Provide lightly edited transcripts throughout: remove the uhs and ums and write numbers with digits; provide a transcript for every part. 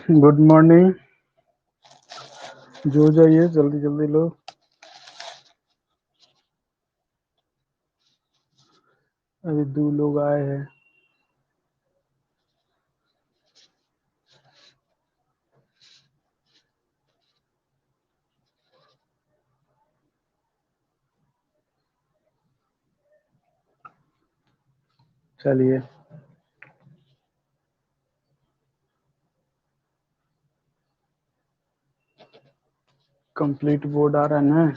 Good morning. जो जाइए जल्दी जल्दी लो। अभी 2 लोग आए हैं। चलिए कंप्लीट बोर्ड आ रहा है ना।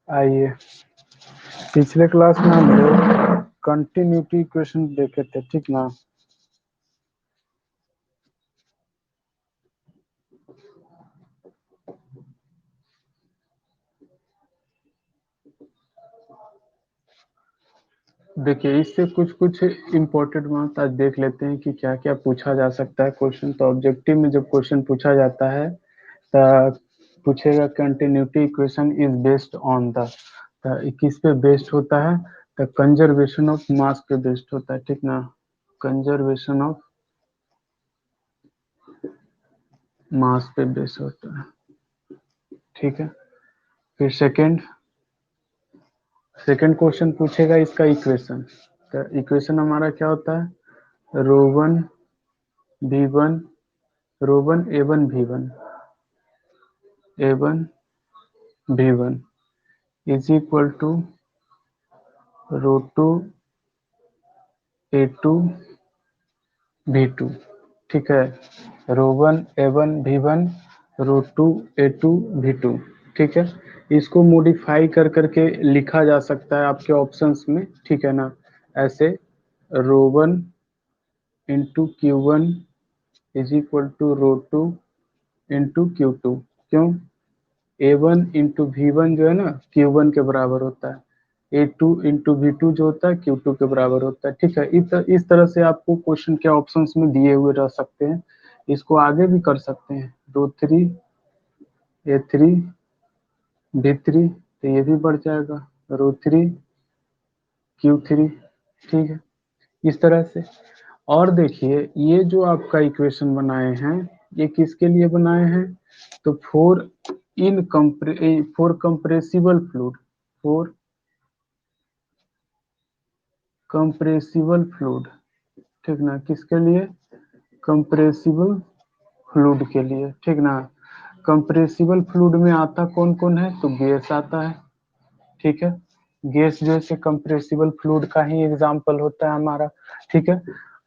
आइए, पिछले क्लास में हम लोग कंटिन्यूटी इक्वेशन देखे थे, ठीक ना। देखिए, इससे कुछ कुछ इम्पोर्टेंट बात आज देख लेते हैं कि क्या क्या पूछा जा सकता है क्वेश्चन। तो ऑब्जेक्टिव में जब क्वेश्चन पूछा जाता है तो पूछेगा continuity equation is based on the, किस पे बेस्ड होता है, तो कंजर्वेशन ऑफ मास पे बेस्ड होता है, ठीक ना। कंजर्वेशन ऑफ मास पे बेस्ड होता है, ठीक है। फिर सेकंड सेकंड क्वेश्चन पूछेगा इसका इक्वेशन। तो इक्वेशन हमारा क्या होता है, row one B one, row one A one B one, A one B one is equal to row two A two B two, ठीक है। Row one A one B one, row two A two B two, ठीक है। इसको modify कर करके लिखा जा सकता है आपके ऑप्शंस में, ठीक है ना। ऐसे row one into Q one is equal to row two into Q two. क्यों, A one into V one जो है ना क्यू वन के बराबर होता है, A two into V two जो होता है क्यू टू के बराबर होता है, ठीक है। इस तरह से आपको क्वेश्चन के ऑप्शंस में दिए हुए रह सकते हैं। इसको आगे भी कर सकते हैं, रो थ्री ए थ्री बी थ्री, तो ये भी बढ़ जाएगा रो थ्री क्यू थ्री, ठीक है। इस तरह से। और देखिए, ये जो आपका इक्वेशन बनाए हैं ये किसके लिए बनाए हैं, तो for compressible fluid, for compressible fluid, ठीक ना। किसके लिए, कंप्रेसिबल फ्लूइड के लिए, ठीक ना। कंप्रेसिबल फ्लूइड में आता कौन कौन है, तो गैस आता है, ठीक है। गैस जैसे कंप्रेसिबल फ्लूइड का ही एग्जाम्पल होता है हमारा, ठीक है।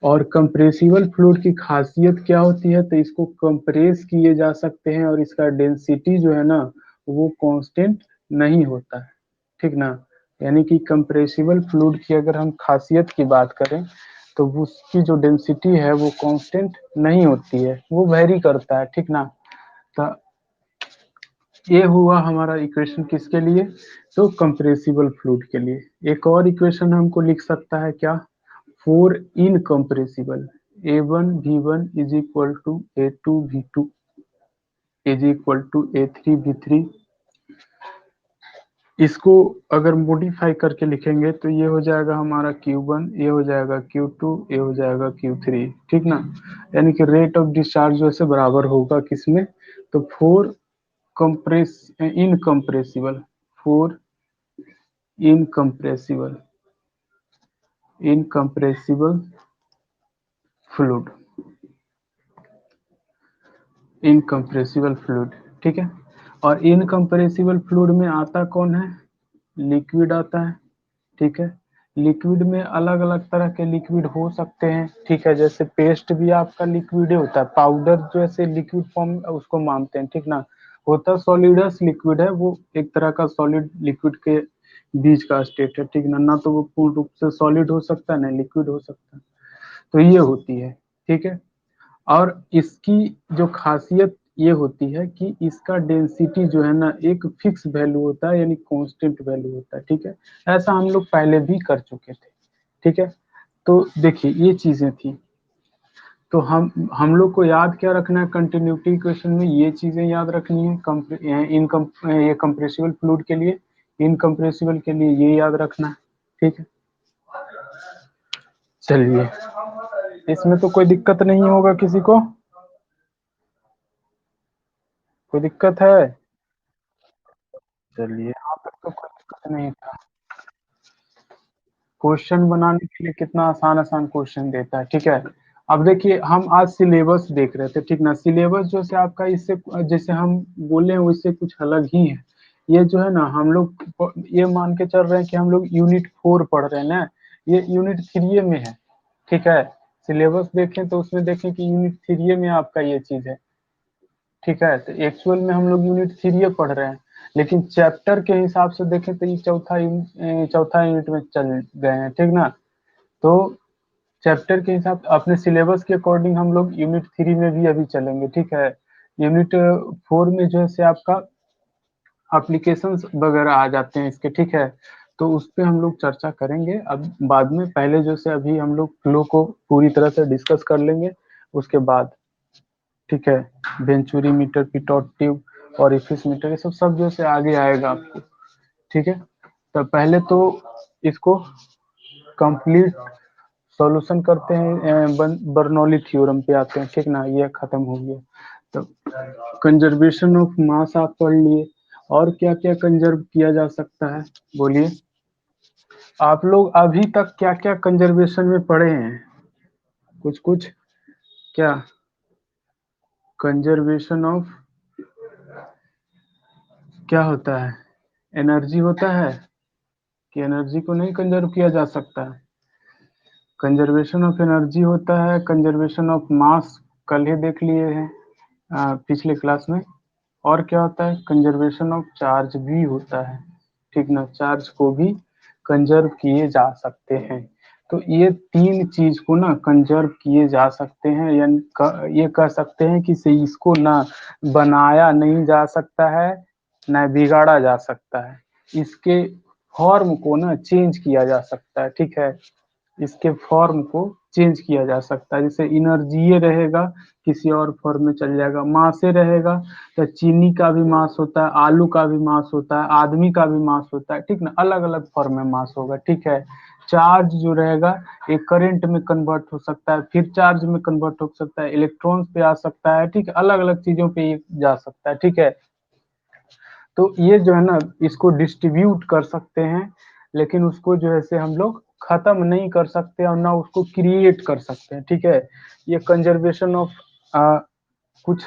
और कंप्रेसिबल फ्लूइड की खासियत क्या होती है, तो इसको कंप्रेस किए जा सकते हैं और इसका डेंसिटी जो है ना वो कांस्टेंट नहीं होता है, ठीक ना। यानी कि कंप्रेसिबल फ्लूइड की अगर हम खासियत की बात करें तो उसकी जो डेंसिटी है वो कांस्टेंट नहीं होती है, वो वेरी करता है, ठीक ना। तो ये हुआ हमारा इक्वेशन किसके लिए, तो कंप्रेसिबल फ्लूइड के लिए। एक और इक्वेशन हमको लिख सकता है क्या, for incompressible, A one V one is equal to A two V two is equal to A three V three. इसको अगर मॉडिफाई करके लिखेंगे तो ये हो जाएगा हमारा Q1, ये हो जाएगा Q2, ये हो जाएगा Q3, ठीक ना। यानी कि रेट ऑफ डिस्चार्ज वैसे बराबर होगा किसमें, तो four compress incompressible, four incompressible incompressible fluid, incompressible fluid, ठीक है। और इनकम्प्रेसिबल फ्लूइड में आता कौन है, लिक्विड आता है, ठीक है। लिक्विड में अलग अलग तरह के लिक्विड हो सकते हैं, ठीक है। जैसे पेस्ट भी आपका लिक्विड होता है, पाउडर जैसे लिक्विड फॉर्म उसको मानते हैं, ठीक ना। होता सॉलिडस लिक्विड है, वो एक तरह का सॉलिड लिक्विड के बीच का स्टेट है, ठीक ना। ना तो वो पूर्ण रूप से सॉलिड हो सकता है ना लिक्विड हो सकता है, तो ये होती है, ठीक है। और इसकी जो खासियत ये होती है कि इसका डेंसिटी जो है ना एक फिक्स वैल्यू होता है, यानी कांस्टेंट वैल्यू होता है, ठीक है। ऐसा हम लोग पहले भी कर चुके थे, ठीक है। तो देखिए ये चीजें थी। तो हम लोग को याद क्या रखना है कंटिन्यूटी इक्वेशन में, ये चीजें याद रखनी है। ये कंप्रेसिबल फ्लूइड के लिए, इनकम्प्रेसिबल के लिए ये याद रखना है, ठीक है। चलिए, इसमें तो कोई दिक्कत नहीं होगा किसी को? कोई दिक्कत है? चलिए, यहाँ तक तो कोई दिक्कत नहीं था। क्वेश्चन बनाने के लिए कितना आसान आसान क्वेश्चन देता है, ठीक है। अब देखिए, हम आज सिलेबस देख रहे थे, ठीक ना। सिलेबस जो से आपका इससे जैसे हम बोले हैं उससे कुछ अलग ही है। ये जो है ना, हम लोग ये मान के चल रहे हैं कि हम लोग यूनिट 4 पढ़ रहे हैं ना। ये यूनिट 3 में है, ठीक है। सिलेबस देखें तो उसमें देखें कि यूनिट 3 में आपका ये चीज है, ठीक है। तो एक्चुअल में हम लोग यूनिट 3 पढ़ रहे हैं, लेकिन चैप्टर के हिसाब से देखें तो ये चौथा यूनिट में चल गए हैं, ठीक ना। तो चैप्टर के हिसाब अपने सिलेबस के अकॉर्डिंग हम लोग यूनिट 3 में भी अभी चलेंगे, ठीक है। यूनिट 4 में जो है से आपका एप्लीकेशंस वगैरह आ जाते हैं इसके, ठीक है। तो उस पे हम लोग चर्चा करेंगे अब बाद में। पहले जो से अभी हम लोग फ्लो को पूरी तरह से डिस्कस कर लेंगे, उसके बाद, ठीक है। वेंचुरी मीटर, पिटॉट ट्यूब और इफिस मीटर, ये सब सब जो से आगे आएगा आपको, ठीक है। तो पहले तो इसको कंप्लीट सॉल्यूशन करते हैं, बर्नौली थ्योरम पे आते हैं, ठीक ना। ये खत्म हो गया। तो कंजर्वेशन ऑफ मास आप पढ़ लिए, और क्या क्या कंजर्व किया जा सकता है, बोलिए। आप लोग अभी तक क्या क्या कंजर्वेशन में पढ़े हैं? कुछ कुछ क्या? कंजर्वेशन ऑफ क्या होता है? एनर्जी होता है कि एनर्जी को नहीं कंजर्व किया जा सकता है? कंजर्वेशन ऑफ एनर्जी होता है, कंजर्वेशन ऑफ मास कल ही देख लिए हैं पिछले क्लास में। और क्या होता है? कंजर्वेशन ऑफ चार्ज भी होता है, ठीक ना। चार्ज को भी कंजर्व किए जा सकते हैं। तो ये 3 चीज को ना कंजर्व किए जा सकते हैं, यानी ये कह सकते हैं कि से इसको ना बनाया नहीं जा सकता है, ना बिगाड़ा जा सकता है। इसके फॉर्म को ना चेंज किया जा सकता है, ठीक है। इसके फॉर्म को चेंज किया जा सकता है। जैसे एनर्जी रहेगा, किसी और फॉर्म में चल जाएगा। मासे रहेगा तो चीनी का भी मास होता है, आलू का भी मास होता है, आदमी का भी मास होता है, ठीक ना। अलग अलग फॉर्म में मास होगा, ठीक है। चार्ज जो रहेगा एक करंट में कन्वर्ट हो सकता है, फिर चार्ज में कन्वर्ट हो सकता है, इलेक्ट्रॉन्स पे आ सकता है, ठीक है। अलग अलग चीजों पे ये जा सकता है, ठीक है। तो ये जो है ना, इसको डिस्ट्रीब्यूट कर सकते हैं, लेकिन उसको जो है से हम लोग खत्म नहीं कर सकते और ना उसको क्रिएट कर सकते हैं, ठीक है। ये कंजर्वेशन ऑफ कुछ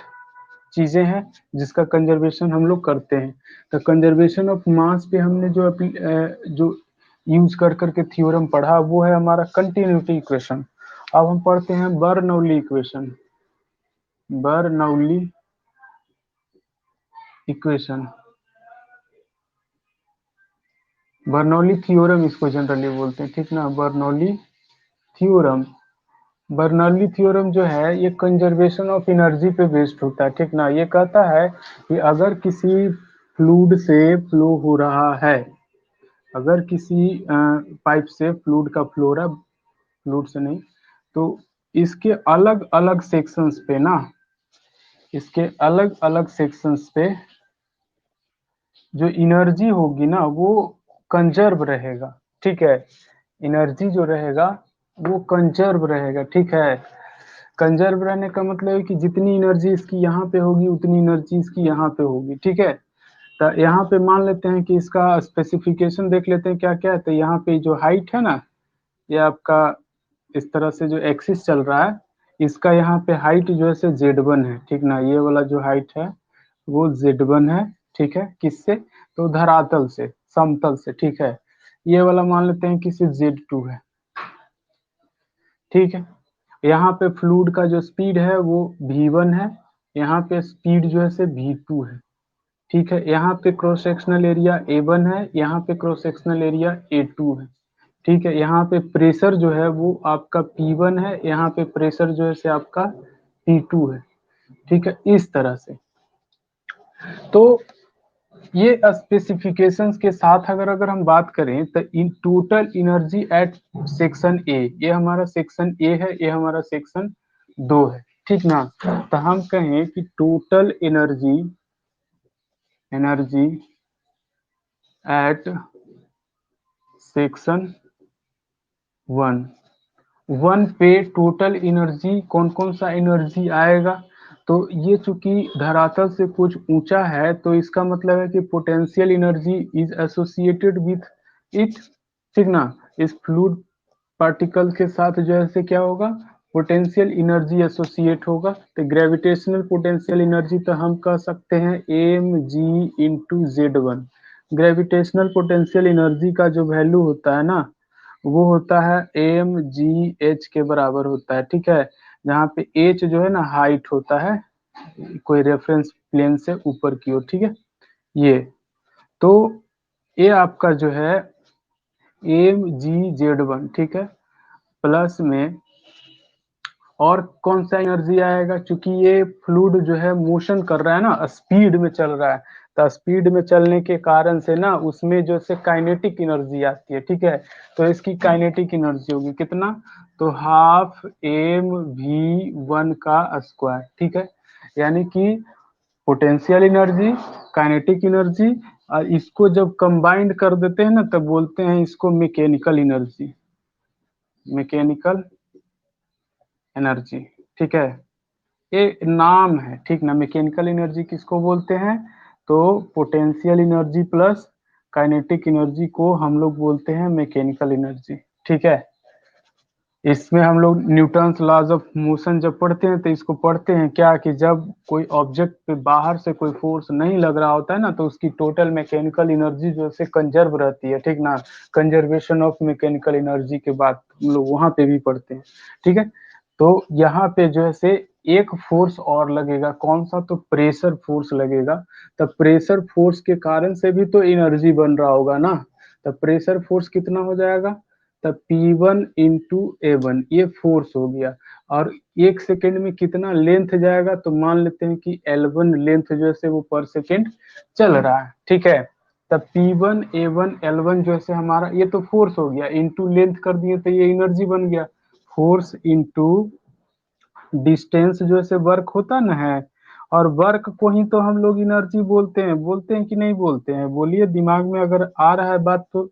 चीजें हैं जिसका कंजर्वेशन हम लोग करते हैं। तो कंजर्वेशन ऑफ मास पे हमने जो यूज कर करके थ्योरम पढ़ा, वो है हमारा कंटिन्यूटी इक्वेशन। अब हम पढ़ते हैं Bernoulli equation. Bernoulli equation, Bernoulli theorem इसको जनरली बोलते हैं, ठीक ना। बर्नौली थ्योरम, बर्नौली थ्योरम जो है ये कंजर्वेशन ऑफ एनर्जी पे बेस्ड होता है, ठीक ना। ये कहता है कि अगर किसी फ्लूइड से फ्लो हो रहा है, अगर किसी पाइप से फ्लूइड का फ्लो हो रहा है, फ्लूइड से नहीं, तो इसके अलग अलग सेक्शंस पे ना, इसके अलग अलग सेक्शंस पे जो एनर्जी होगी ना वो कंजर्व रहेगा, ठीक है। एनर्जी जो रहेगा वो कंजर्व रहेगा, ठीक है। कंजर्व रहने का मतलब है कि जितनी एनर्जी इसकी यहाँ पे होगी उतनी एनर्जी इसकी यहाँ पे होगी, ठीक है। तो यहाँ पे मान लेते हैं कि इसका स्पेसिफिकेशन देख लेते हैं क्या क्या है। तो यहाँ पे जो हाइट है ना, ये आपका इस तरह से जो एक्सिस चल रहा है, इसका यहाँ पे हाइट जो है से Z1 है, ठीक ना। ये वाला जो हाइट है वो Z1 है, ठीक है। किससे? तो धरातल से, समतल से, ठीक है। ये वाला मान लेते हैं कि सिर्फ Z2 है, ठीक है। यहाँ पे फ्लूइड का जो स्पीड है वो V1 है, यहाँ पे स्पीड जो है से V2 है, ठीक है। यहाँ पे क्रॉस सेक्शनल एरिया A1 है, यहाँ पे क्रॉस सेक्शनल एरिया A2 है, ठीक है। यहाँ पे प्रेशर जो है वो आपका P1 है, यहाँ पे प्रेशर जो है से आपका P2 है, ठीक है। इस तरह से। तो ये स्पेसिफिकेशंस के साथ अगर अगर हम बात करें तो in total energy at section A, ये हमारा सेक्शन ए है, ये हमारा सेक्शन 2 है, ठीक ना। तो हम कहें कि total energy, energy at section 1 1 पे टोटल एनर्जी कौन कौन सा एनर्जी आएगा। तो ये चूंकि धरातल से कुछ ऊंचा है तो इसका मतलब है कि potential energy is associated with it, ठीक ना। इस फ्लूइड पार्टिकल के साथ जो है से क्या होगा, पोटेंशियल एनर्जी एसोसिएट होगा। तो ग्रेविटेशनल पोटेंशियल एनर्जी तो हम कह सकते हैं M G into Z one. Gravitational potential energy का जो वैल्यू होता है ना, वो होता है एम जी एच के बराबर होता है, ठीक है। जहाँ पे एच जो है ना हाइट होता है कोई रेफरेंस प्लेन से ऊपर की ओर, ठीक है। ये तो ये आपका जो है एम जी जेड वन, ठीक है, प्लस में और कौन सा एनर्जी आएगा, क्योंकि ये फ्लूइड जो है मोशन कर रहा है ना, स्पीड में चल रहा है। तो स्पीड में चलने के कारण से ना उसमें जो से काइनेटिक एनर्जी आती है, ठीक है। तो इसकी काइनेटिक एनर्जी होगी कितना, तो हाफ एम वी वन का स्क्वायर, ठीक है। यानी कि पोटेंशियल एनर्जी, काइनेटिक एनर्जी, और इसको जब कंबाइंड कर देते हैं ना तब बोलते हैं इसको मैकेनिकल एनर्जी, मैकेनिकल एनर्जी, ठीक है। ये नाम है, ठीक ना। मैकेनिकल एनर्जी किसको बोलते हैं, तो potential energy plus kinetic energy को हम लोग बोलते हैं मैकेनिकल एनर्जी, ठीक है। इसमें हम लोग न्यूटन्स लॉज ऑफ मोशन जब पढ़ते हैं तो इसको पढ़ते हैं क्या, कि जब कोई ऑब्जेक्ट पे बाहर से कोई फोर्स नहीं लग रहा होता है ना तो उसकी टोटल मैकेनिकल एनर्जी जो है कंजर्व रहती है, ठीक ना। कंजर्वेशन ऑफ मैकेनिकल एनर्जी के बाद हम लोग वहां पे भी पढ़ते हैं, ठीक है। तो यहाँ पे जो है से एक फोर्स और लगेगा, कौन सा, तो प्रेशर फोर्स लगेगा। तब प्रेशर फोर्स के कारण से भी तो एनर्जी बन रहा होगा ना। तब प्रेशर फोर्स कितना हो जाएगा, तब P1 वन इंटू ए वन, ये फोर्स हो गया। और एक सेकेंड में कितना लेंथ जाएगा, तो मान लेते हैं कि L1 लेंथ जो है वो पर सेकेंड चल रहा है, ठीक है। तब P1 A1 L1 जो है हमारा ये तो फोर्स हो गया, इंटू लेंथ कर दिए तो ये एनर्जी बन गया। फोर्स इंटू डिस्टेंस जो है वर्क होता ना है, और वर्क को ही तो हम लोग एनर्जी बोलते हैं कि नहीं बोलते हैं, बोलिए दिमाग में अगर आ रहा है बात तो।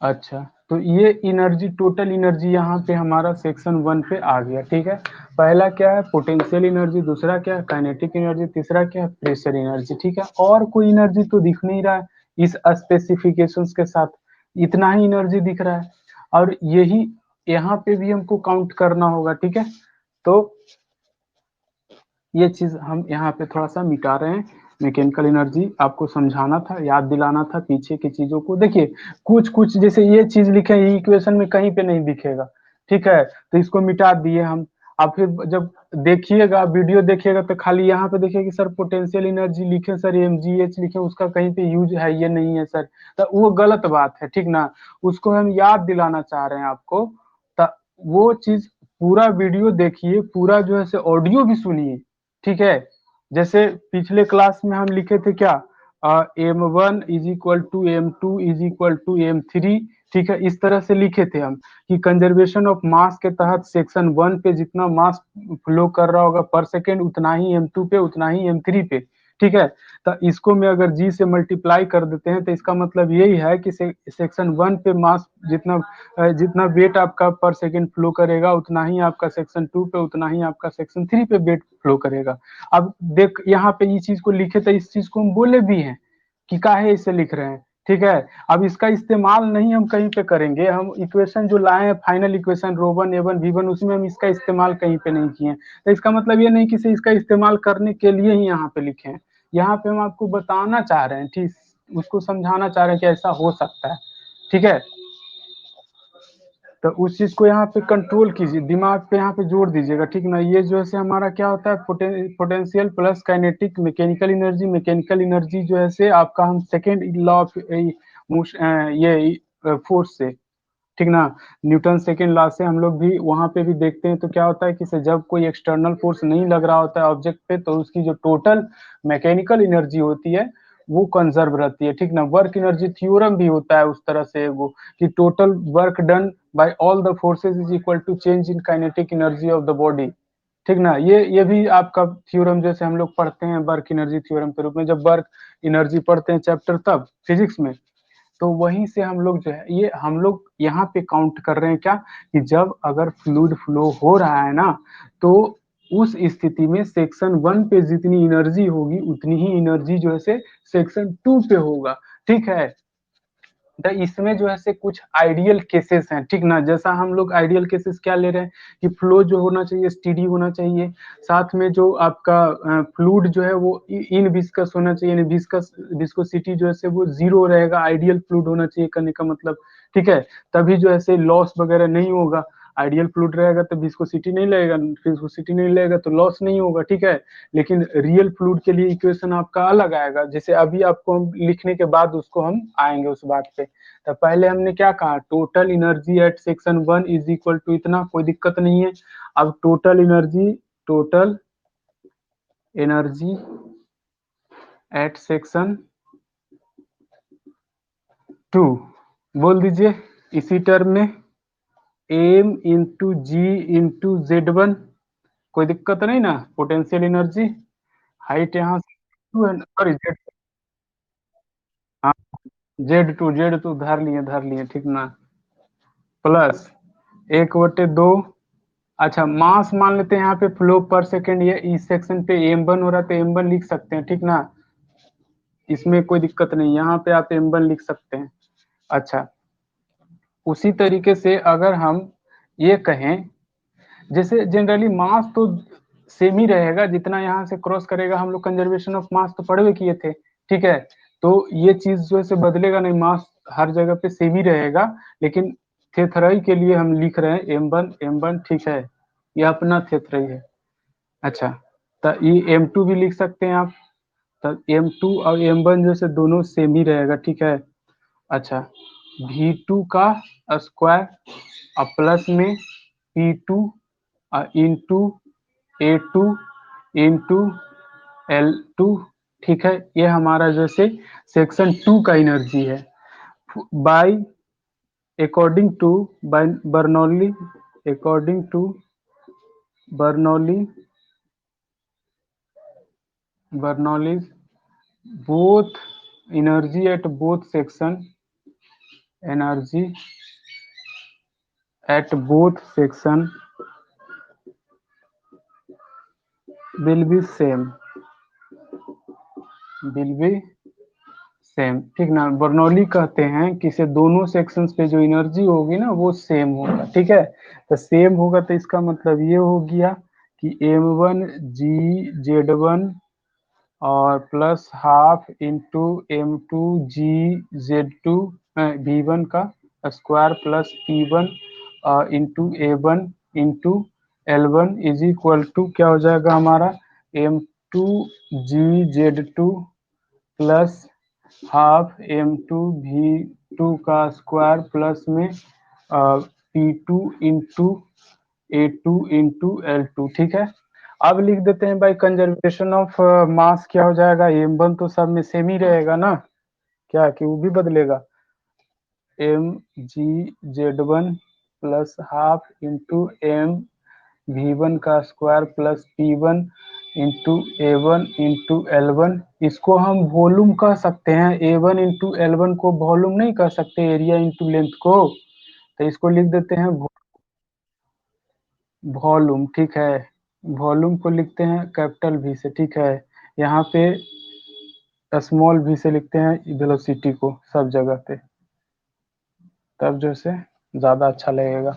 अच्छा, तो ये एनर्जी, टोटल एनर्जी यहाँ पे हमारा सेक्शन वन पे आ गया, ठीक है। पहला क्या है, पोटेंशियल एनर्जी, दूसरा क्या है, काइनेटिक एनर्जी, तीसरा क्या है, प्रेशर एनर्जी, ठीक है। और कोई एनर्जी तो दिख नहीं रहा है इस स्पेसिफिकेशंस के साथ, इतना ही एनर्जी दिख रहा है। और यही यहाँ पे भी हमको काउंट करना होगा, ठीक है। तो ये चीज हम यहाँ पे थोड़ा सा मिटा रहे हैं। मैकेनिकल एनर्जी आपको समझाना था, याद दिलाना था पीछे की चीजों को। देखिए कुछ कुछ जैसे ये चीज लिखे हैं इक्वेशन में कहीं पे नहीं दिखेगा, ठीक है, तो इसको मिटा दिए हम। अब फिर जब देखिएगा वीडियो देखिएगा तो खाली यहाँ पे देखिए कि सर पोटेंशियल एनर्जी लिखे, सर एम जी एच लिखे, उसका कहीं पे यूज है ये नहीं है सर, तो वो गलत बात है, ठीक ना। उसको हम याद दिलाना चाह रहे हैं आपको। तो वो चीज पूरा वीडियो देखिए, पूरा जो है से ऑडियो भी सुनिए, ठीक है। जैसे पिछले क्लास में हम लिखे थे क्या, M one is equal to M two is equal to M three, ठीक है। इस तरह से लिखे थे हम कि कंजर्वेशन ऑफ मास के तहत सेक्शन वन पे जितना मास फ्लो कर रहा होगा पर सेकेंड उतना ही एम टू पे, उतना ही एम थ्री पे, ठीक है। तो इसको में अगर जी से मल्टीप्लाई कर देते हैं तो इसका मतलब यही है कि सेक्शन वन पे मास जितना जितना वेट आपका पर सेकेंड फ्लो करेगा उतना ही आपका सेक्शन टू पे, उतना ही आपका सेक्शन थ्री पे वेट फ्लो करेगा। अब देख यहाँ पे ये चीज को लिखे तो इस चीज को हम बोले भी हैं कि काहे इसे लिख रहे हैं, ठीक है। अब इसका इस्तेमाल नहीं हम कहीं पे करेंगे, हम इक्वेशन जो लाए हैं final equation row one A one V one, उसमें हम इसका इस्तेमाल कहीं पे नहीं किए, तो इसका मतलब ये नहीं कि इसका इस्तेमाल करने के लिए ही यहाँ पे लिखे हैं। यहाँ पे हम आपको बताना चाह रहे हैं, ठीक, उसको समझाना चाह रहे हैं कि ऐसा हो सकता है, ठीक है। तो उस चीज को यहाँ पे कंट्रोल कीजिए, दिमाग पे यहाँ पे जोड़ दीजिएगा, ठीक ना। ये जो है हमारा क्या होता है, potential plus kinetic mechanical energy. Mechanical energy जो है से आपका हम सेकेंड लॉ ऑफ ये फोर्स से, ठीक ना, न्यूटन सेकेंड लॉ से हम लोग भी वहां पे भी देखते हैं। तो क्या होता है कि जब कोई एक्सटर्नल फोर्स नहीं लग रहा होता है ऑब्जेक्ट पे तो उसकी जो टोटल मैकेनिकल एनर्जी होती है वो कंजर्व रहती है, ठीक ना। वर्क एनर्जी थ्योरम भी होता है उस तरह से वो, कि total work done by all the forces is equal to change in kinetic energy of the body, ठीक ना। ये भी आपका थ्योरम जैसे हम लोग पढ़ते हैं वर्क एनर्जी थ्योरम के रूप में, जब वर्क एनर्जी पढ़ते हैं चैप्टर तब फिजिक्स में, तो वहीं से हम लोग जो है, ये हम लोग यहाँ पे काउंट कर रहे हैं क्या, कि जब अगर फ्लूइड फ्लो हो रहा है ना, तो उस स्थिति में सेक्शन 1 पे जितनी एनर्जी होगी उतनी ही एनर्जी जो है से सेक्शन 2 पे होगा। ठीक है, तो इसमें जो है से कुछ आइडियल केसेस हैं, ठीक ना। जैसा हम लोग आइडियल केसेस क्या ले रहे हैं कि फ्लो जो होना चाहिए स्टीडी होना चाहिए, साथ में जो आपका फ्लूइड जो है वो इन विस्कस होना चाहिए, यानी विस्कस विस्कोसिटी जो है से वो जीरो रहेगा, आइडियल फ्लूइड होना चाहिए करने का मतलब। ठीक है, तभी जो है से लॉस वगैरह नहीं होगा। आइडियल फ्लूइड रहेगा तो विस्कोसिटी नहीं लगेगा, विस्कोसिटी नहीं लगेगा तो लॉस नहीं होगा। ठीक है, लेकिन रियल फ्लूइड के लिए इक्वेशन आपका अलग आएगा, जैसे अभी आपको हम लिखने के बाद उसको हम आएंगे उस बात पे। तो पहले हमने क्या कहा, total energy at section 1 is equal to इतना, कोई दिक्कत नहीं है। अब टोटल एनर्जी एट सेक्शन 2 बोल दीजिए इसी टर्म में, M into G into Z1, कोई दिक्कत नहीं ना। पोटेंशियल एनर्जी हाइट यहाँ से सॉरी जेड, हाँ Z2 धर लिए ठीक ना, प्लस 1/2। अच्छा मास मान लेते हैं यहाँ पे फ्लो पर सेकेंड, ये इस सेक्शन पे m1 हो रहा है तो m1 लिख सकते हैं, ठीक ना, इसमें कोई दिक्कत नहीं, यहाँ पे आप m1 लिख सकते हैं। अच्छा उसी तरीके से अगर हम ये कहें, जैसे जनरली मास तो सेम ही रहेगा, जितना यहाँ से क्रॉस करेगा, हम लोग कंजर्वेशन ऑफ मास तो पढ़ भी किए थे। ठीक है, तो ये चीज जो है बदलेगा नहीं, मास हर जगह पे सेम ही रहेगा, लेकिन थेथराई के लिए हम लिख रहे हैं m1 ठीक है, ये अपना थेथराई है। अच्छा, तो ये m2 भी लिख सकते हैं आप, तो m2 और m1 जो से दोनों सेम ही रहेगा। ठीक है, अच्छा V2 का स्क्वायर और प्लस में P2 into A2 into L2। ठीक है, ये हमारा जैसे सेक्शन 2 का एनर्जी है, by according to by Bernoulli, according to Bernoulli both energy at both section, energy at both section will be same, will be same. ठीक ना, बर्नौली कहते हैं कि से दोनों सेक्शंस पे जो एनर्जी होगी ना वो सेम होगा। ठीक है, तो सेम होगा तो इसका मतलब ये हो गया कि m1 G Z1 और plus half into M2 G Z2 V1 का square plus P1 into A1 into L1 is equal to क्या हो जाएगा हमारा, M2 G Z2 plus half M2 V2 का स्क्वायर प्लस में P2 into A2 into L2। ठीक है, अब लिख देते हैं भाई कंजर्वेशन ऑफ मास क्या हो जाएगा, m1 तो सब में सेम ही रहेगा ना, क्या कि वो भी बदलेगा, mg/z1 plus half into M(V1) का square plus P1 into A1 into L1। इसको हम वॉल्यूम कह सकते हैं, A1 इंटू L1 को वॉल्यूम नहीं कह सकते, एरिया इंटू लेंथ को, तो इसको लिख देते हैं वॉल्यूम। ठीक है, वॉल्यूम को लिखते हैं कैपिटल V से। ठीक है, यहाँ पे स्मॉल v से लिखते हैं वेलोसिटी को सब जगह पे, तब जो से ज्यादा अच्छा लगेगा।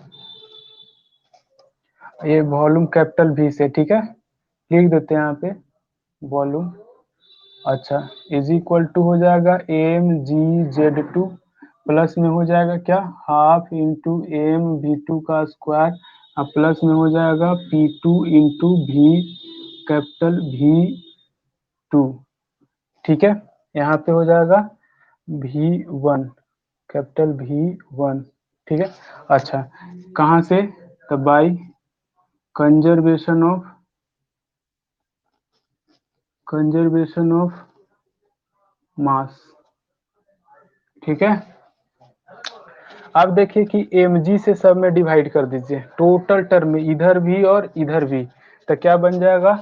ये वॉल्यूम कैपिटल V से, ठीक है, लिख देते हैं यहाँ पे वॉल्यूम। अच्छा इज इक्वल टू हो जाएगा mg/z2 प्लस में हो जाएगा क्या, हाफ इंटू M(V2) का स्क्वायर और प्लस में हो जाएगा P2 into V capital V2। ठीक है, यहाँ पे हो जाएगा V1 कैपिटल V1। ठीक है, अच्छा कहाँ से, तो बाई कंजर्वेशन ऑफ मास। ठीक है, अब देखिए कि mg से सब में डिवाइड कर दीजिए टोटल टर्म में, इधर भी और इधर भी, तो क्या बन जाएगा,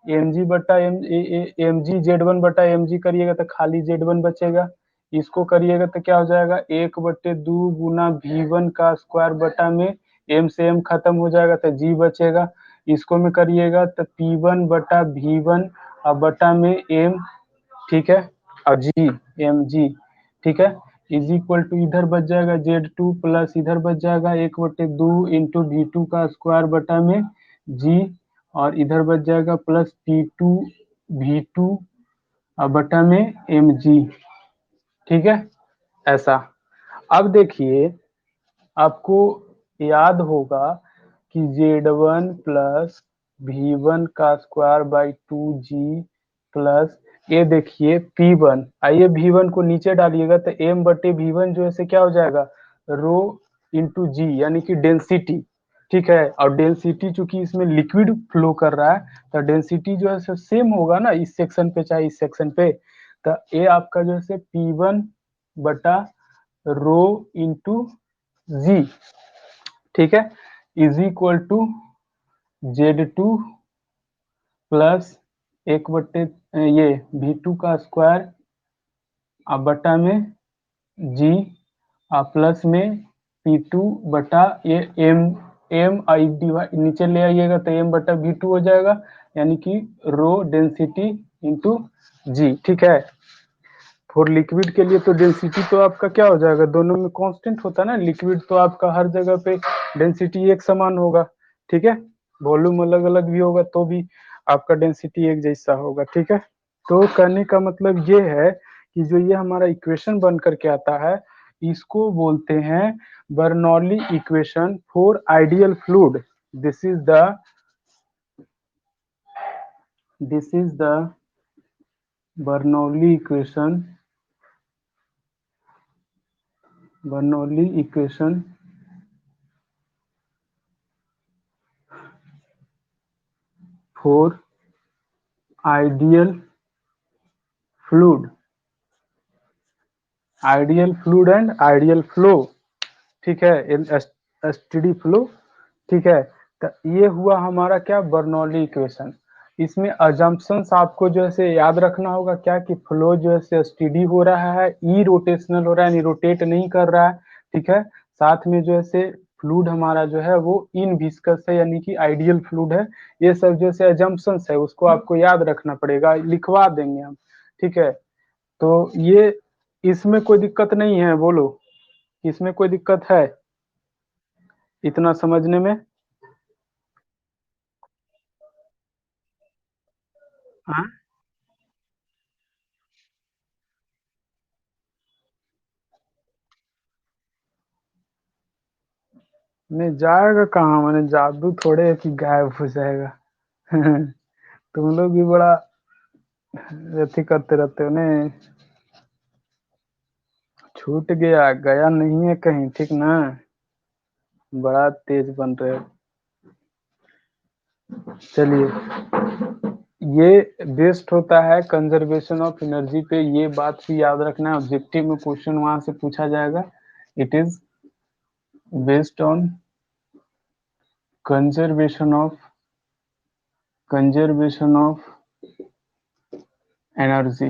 mg/mg Z1/mg करिएगा तो खाली Z1 बचेगा, इसको करिएगा तो क्या हो जाएगा, 1/2 गुना V1 का स्क्वायर बटा में m से m खत्म हो जाएगा तो g बचेगा। इसको में करिएगा तो P1 बटा V1 और बटा में m, ठीक है, और g, mg, ठीक है, इज इक्वल टू इधर बच जाएगा Z2 प्लस इधर बच जाएगा 1/2 इंटू V2 का स्क्वायर बटा में g, और इधर बच जाएगा प्लस P2 V2 और बटा में mg, ठीक है, ऐसा। अब देखिए आपको याद होगा कि Z1 प्लस V1 का स्क्वायर बाई 2g प्लस ये देखिए P1, आइए V1 को नीचे डालिएगा तो m/V1 जो है से क्या हो जाएगा, रो इंटू जी, यानी कि डेंसिटी, ठीक है, और डेंसिटी चूंकि इसमें लिक्विड फ्लो कर रहा है तो डेंसिटी जो है सेम होगा ना इस सेक्शन पे चाहे इस सेक्शन पे, तो ये आपका जो है P1 बटा रो इंटू जी, ठीक है, is equal to Z2 plus 1/, ये V2 का स्क्वायर अब बटा में जी प्लस में P2 बटा ये m आई नीचे ले आइएगा तो m/V2 हो जाएगा, यानी कि रो डेंसिटी इंटू जी, ठीक है। फॉर लिक्विड के लिए तो डेंसिटी तो आपका क्या हो जाएगा, दोनों में कांस्टेंट होता है ना, लिक्विड तो आपका हर जगह पे डेंसिटी एक समान होगा, ठीक है, वॉल्यूम अलग अलग भी होगा तो भी आपका डेंसिटी एक जैसा होगा, ठीक है। तो कहने का मतलब ये है कि जो ये हमारा इक्वेशन बन करके आता है इसको बोलते हैं Bernoulli equation for ideal fluid. This is the Bernoulli equation, Bernoulli equation for ideal fluid, ideal fluid and ideal flow, ठीक है, इन एसटीडी फ्लो, ठीक है। तो ये हुआ हमारा क्या, बर्नौली इक्वेशन। इसमें अजम्पशंस आपको जो है याद रखना होगा क्या, कि फ्लो जो है एसटीडी हो रहा है, ई रोटेशनल हो रहा है, यानी रोटेट नहीं कर रहा है, ठीक है। साथ में जो है फ्लूइड हमारा जो है वो इन विस्कस है, यानी कि आइडियल फ्लूइड है। ये सब जो है अजम्पशंस है उसको आपको याद रखना पड़ेगा, लिखवा देंगे हम, ठीक है। तो ये इसमें कोई दिक्कत नहीं है, बोलो इसमें कोई दिक्कत है इतना समझने में? हाँ, नहीं जाएगा कहाँ, मैंने जादू थोड़े है कि गायब हो जाएगा। तुम लोग भी बड़ा अथी करते रहते हो ने, छूट गया, गया नहीं है कहीं, ठीक ना, बड़ा तेज बन रहे हो। चलिए, ये बेस्ड होता है कंजर्वेशन ऑफ एनर्जी पे, ये बात भी याद रखना है, ऑब्जेक्टिव में क्वेश्चन वहां से पूछा जाएगा। It is based on conservation of, conservation of energy,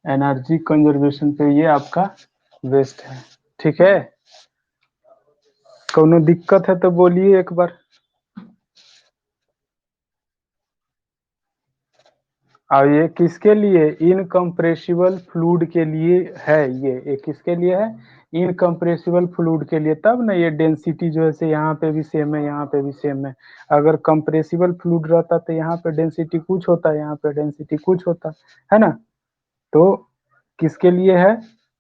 energy conservation पे ये आपका बेस्ड है, ठीक है। कोनो दिक्कत है तो बोलिए एक बार। और ये किसके लिए, इनकम्प्रेसिबल फ्लूइड के लिए है, ये किसके लिए है, इनकम्प्रेसिबल फ्लूइड के लिए, तब ना ये डेंसिटी जो है से यहाँ पे भी सेम है, यहाँ पे भी सेम है। अगर कंप्रेसिबल फ्लूइड रहता तो यहाँ पे डेंसिटी कुछ होता, यहाँ पे डेंसिटी कुछ होता, है ना। तो किसके लिए है,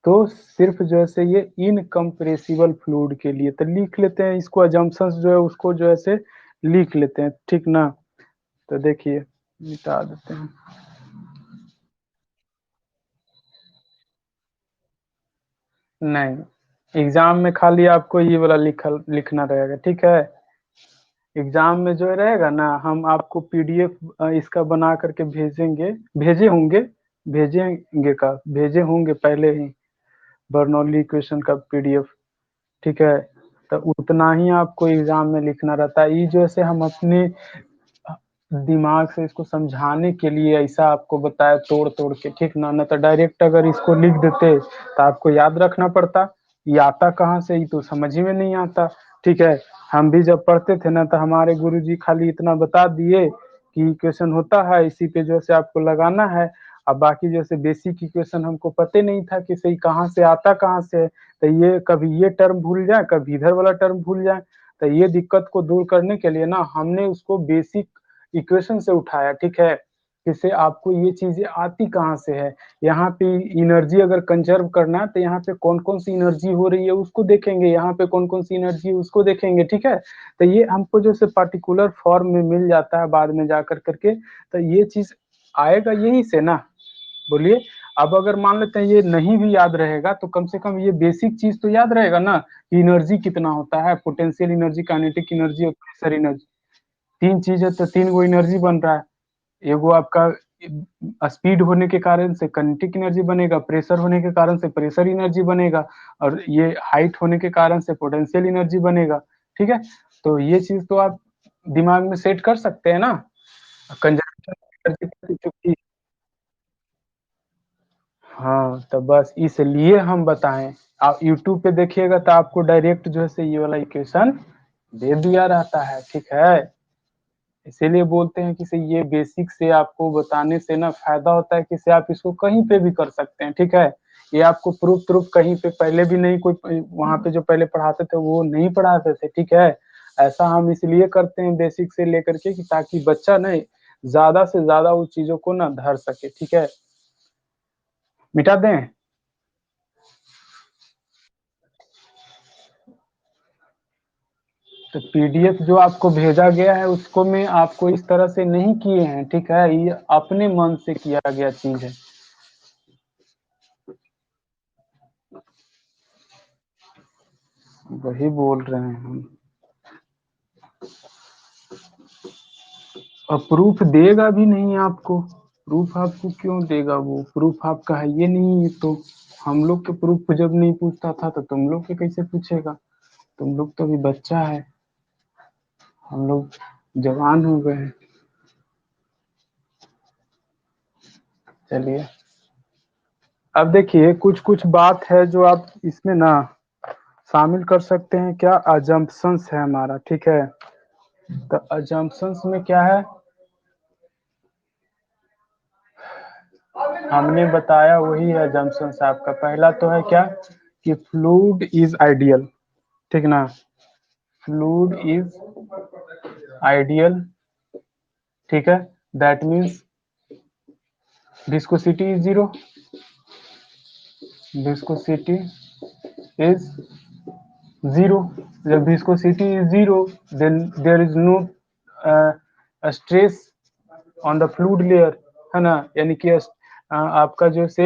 तो सिर्फ जो है से ये इनकम्प्रेसिबल फ्लूइड के लिए, तो लिख लेते हैं इसको, अजम्पशंस जो है उसको जो है से लिख लेते हैं, ठीक ना। तो देखिए मिटा देते हैं, नहीं एग्जाम में खाली आपको ये वाला लिखना रहेगा, ठीक है। एग्जाम में जो रहेगा ना, हम आपको पीडीएफ इसका बना करके भेजेंगे, भेजे होंगे, भेजेंगे का भेजे होंगे पहले ही, बर्नौली इक्वेशन का पीडीएफ, ठीक है। तो उतना ही आपको एग्जाम में लिखना रहता है, ये जो है हम अपने दिमाग से इसको समझाने के लिए ऐसा आपको बताया तोड़ तोड़ के, ठीक ना, न तो डायरेक्ट अगर इसको लिख देते तो आपको याद रखना पड़ता। ये आता कहाँ से, ये तो समझ ही में नहीं आता। ठीक है, हम भी जब पढ़ते थे ना तो हमारे गुरुजी खाली इतना बता दिए कि इक्वेशन होता है, इसी पे जो से आपको लगाना है। अब बाकी जैसे बेसिक इक्वेशन हमको पते नहीं था कि सही कहाँ से आता कहाँ से है। तो ये कभी ये टर्म भूल जाए, कभी इधर वाला टर्म भूल जाए। तो ये दिक्कत को दूर करने के लिए ना हमने उसको बेसिक इक्वेशन से उठाया। ठीक है, जिससे आपको ये चीजें आती कहाँ से है। यहाँ पे एनर्जी अगर कंजर्व करना है तो यहाँ पे कौन कौन सी एनर्जी हो रही है उसको देखेंगे, यहाँ पे कौन कौन सी एनर्जी है उसको देखेंगे। ठीक है, तो ये हमको जैसे पार्टिकुलर फॉर्म में मिल जाता है बाद में जा कर करके, तो ये चीज आएगा यही से ना। बोलिए, अब अगर मान लेते हैं ये नहीं भी याद रहेगा तो कम से कम ये बेसिक चीज तो याद रहेगा ना, एनर्जी कितना होता है, पोटेंशियल एनर्जी, काइनेटिक एनर्जी और प्रेशर एनर्जी। तीन चीज है तो तीन गो एनर्जी बन रहा है। एगो आपका स्पीड होने के कारण से काइनेटिक एनर्जी बनेगा, प्रेशर होने के कारण से प्रेशर एनर्जी बनेगा, और ये हाइट होने के कारण से पोटेंशियल एनर्जी बनेगा। ठीक है, तो ये चीज तो आप दिमाग में सेट कर सकते हैं ना। कंजर्वेशन एनर्जी, हाँ तो बस इसलिए हम बताएं। आप यूट्यूब पे देखिएगा तो आपको डायरेक्ट जो है से ये वाला इक्वेशन दे दिया रहता है। ठीक है, इसीलिए बोलते हैं कि से ये बेसिक से आपको बताने से ना फायदा होता है कि से आप इसको कहीं पे भी कर सकते हैं। ठीक है, ये आपको प्रूफ प्रूफ कहीं पे पहले भी नहीं कोई वहां पे जो पहले पढ़ाते थे वो नहीं पढ़ाते थे। ठीक है, ऐसा हम इसलिए करते हैं बेसिक से लेकर के कि ताकि बच्चा ना ज्यादा से ज्यादा उस चीजों को ना धर सके। ठीक है, मिटा दें। तो पीडीएफ जो आपको भेजा गया है उसको में आपको इस तरह से नहीं किए हैं। ठीक है, ये अपने मन से किया गया चीज है। वही बोल रहे हैं हम। और प्रूफ देगा भी नहीं आपको। प्रूफ आपको क्यों देगा, वो प्रूफ आपका है ये नहीं है तो। हम लोग के प्रूफ को जब नहीं पूछता था तो तुम लोग के कैसे पूछेगा। तुम लोग तो अभी बच्चा है, हम लोग जवान हो गए हैं। चलिए, अब देखिए कुछ कुछ बात है जो आप इसमें ना शामिल कर सकते हैं। क्या अजम्पशंस है हमारा। ठीक है, तो अजम्पशंस में क्या है, हमने बताया वही है अजम्पशंस आपका। पहला तो है क्या कि फ्लूइड इज आइडियल। ठीक ना, फ्लूइड इज आइडियल। ठीक है, that means viscosity is zero, viscosity is zero। जब viscosity is zero then there is no stress on the fluid layer, है ना, यानी कि आपका जो से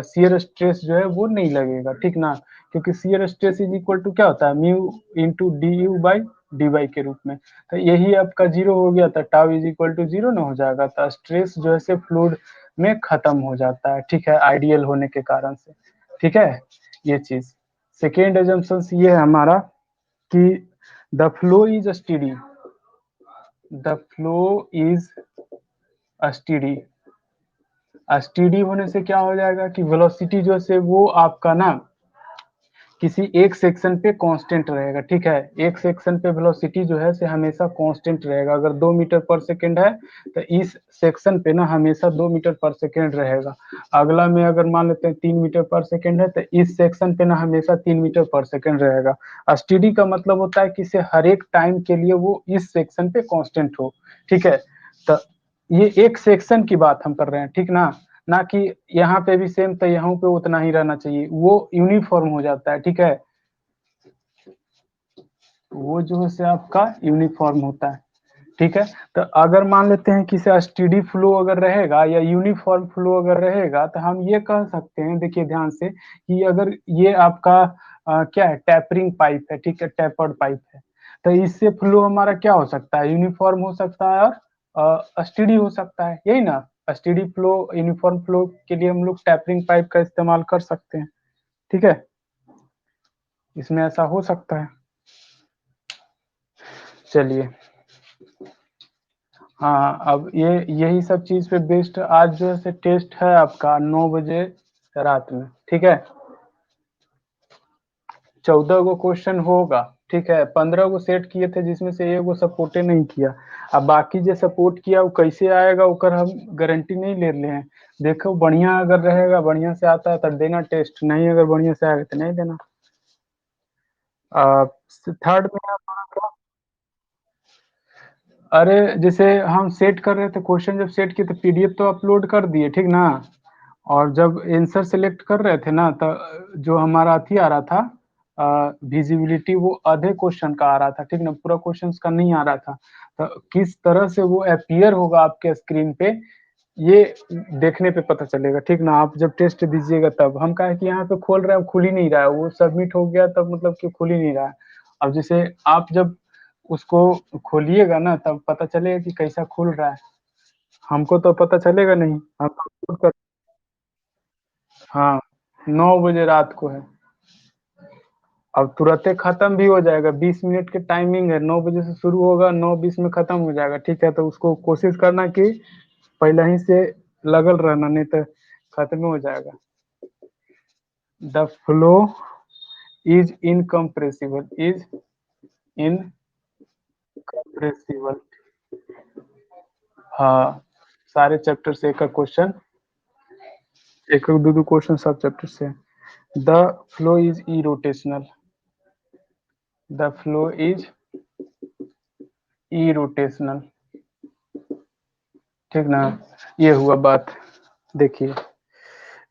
शियर स्ट्रेस जो है वो नहीं लगेगा। ठीक ना, क्योंकि shear stress is equal to क्या होता है, mu into D U by D Y के रूप में। तो यही आपका जीरो हो गया था, tau is equal to zero ना हो जाएगा, तो स्ट्रेस जो है से फ्लूइड में खत्म हो जाता है। ठीक है, आइडियल होने के कारण से। ठीक है, ये चीज। सेकेंड एजम्पशन ये है हमारा कि the flow is steady, the flow is steady. Steady होने से क्या हो जाएगा कि वेलोसिटी जो से वो आपका ना किसी एक सेक्शन पे कांस्टेंट रहेगा। ठीक है, एक सेक्शन पे वेलोसिटी जो है से हमेशा कांस्टेंट रहेगा। अगर 2 मीटर पर सेकेंड है तो इस सेक्शन पे ना हमेशा 2 मीटर पर सेकेंड रहेगा। अगला में अगर मान लेते हैं 3 मीटर पर सेकेंड है तो इस सेक्शन पे ना हमेशा 3 मीटर पर सेकेंड रहेगा। स्टीडी का मतलब होता है कि से हर एक टाइम के लिए वो इस सेक्शन पे कांस्टेंट हो। ठीक है, तो ये एक सेक्शन की बात हम कर रहे हैं। ठीक ना, ना कि यहाँ पे भी सेम तो यहाँ पे उतना ही रहना चाहिए, वो यूनिफॉर्म हो जाता है। ठीक है, वो जो है से आपका यूनिफॉर्म होता है। ठीक है, तो अगर मान लेते हैं कि स्टीडी फ्लो अगर रहेगा या यूनिफॉर्म फ्लो अगर रहेगा तो हम ये कह सकते हैं, देखिए ध्यान से, कि अगर ये आपका क्या है, टैपरिंग पाइप है। ठीक है, टैपर्ड पाइप है, तो इससे फ्लो हमारा क्या हो सकता है, यूनिफॉर्म हो सकता है और स्टीडी हो सकता है, यही ना। स्टीडी फ्लो, यूनिफॉर्म फ्लो के लिए हम लोग टैपरिंग पाइप का इस्तेमाल कर सकते हैं। ठीक है, इसमें ऐसा हो सकता है। चलिए, हाँ, अब ये यही सब चीज पे बेस्ड आज जो है टेस्ट है आपका 9 बजे रात में, ठीक है। 14 गो क्वेश्चन होगा, ठीक है। 15 गो सेट किए थे जिसमें से एगो सपोर्टे नहीं किया। अब बाकी जो सपोर्ट किया वो कैसे आएगा ओकर हम गारंटी नहीं ले रहे हैं। देखो बढ़िया अगर रहेगा, बढ़िया से आता है तो देना टेस्ट, नहीं अगर बढ़िया से आएगा तो नहीं देना। थर्ड में हमारा क्या, अरे जैसे हम सेट कर रहे थे क्वेश्चन, जब सेट किए तो पीडीएफ तो अपलोड कर दिए, ठीक ना। और जब आंसर सेलेक्ट कर रहे थे ना तो जो हमारा अथी आ रहा था विजिबिलिटी, वो आधे क्वेश्चन का आ रहा था, ठीक ना, पूरा क्वेश्चन का नहीं आ रहा था। तो किस तरह से वो अपीयर होगा आपके स्क्रीन पे, ये देखने पे पता चलेगा, ठीक ना। आप जब टेस्ट दीजिएगा तब हम कहा कि यहाँ पे खोल रहे हैं, खुल ही नहीं रहा है, वो सबमिट हो गया तब मतलब कि खुल ही नहीं रहा है। अब जैसे आप जब उसको खोलिएगा ना तब पता चलेगा कि कैसा खुल रहा है। हमको तो पता चलेगा नहीं, हम तो खुद कर। हाँ, 9 बजे रात को है। अब तुरंते खत्म भी हो जाएगा, 20 मिनट के टाइमिंग है, 9 बजे से शुरू होगा, 9:20 में खत्म हो जाएगा, ठीक है। तो उसको कोशिश करना कि पहले ही से लगल रहना, नहीं तो खत्म हो जाएगा। The flow is incompressible, is incompressible. हाँ, सारे चैप्टर से एक एक क्वेश्चन, एक एक दो दो क्वेश्चन सब चैप्टर से। The flow is irrotational, the flow is irrotational, ठीक ना। ये हुआ बात। देखिए,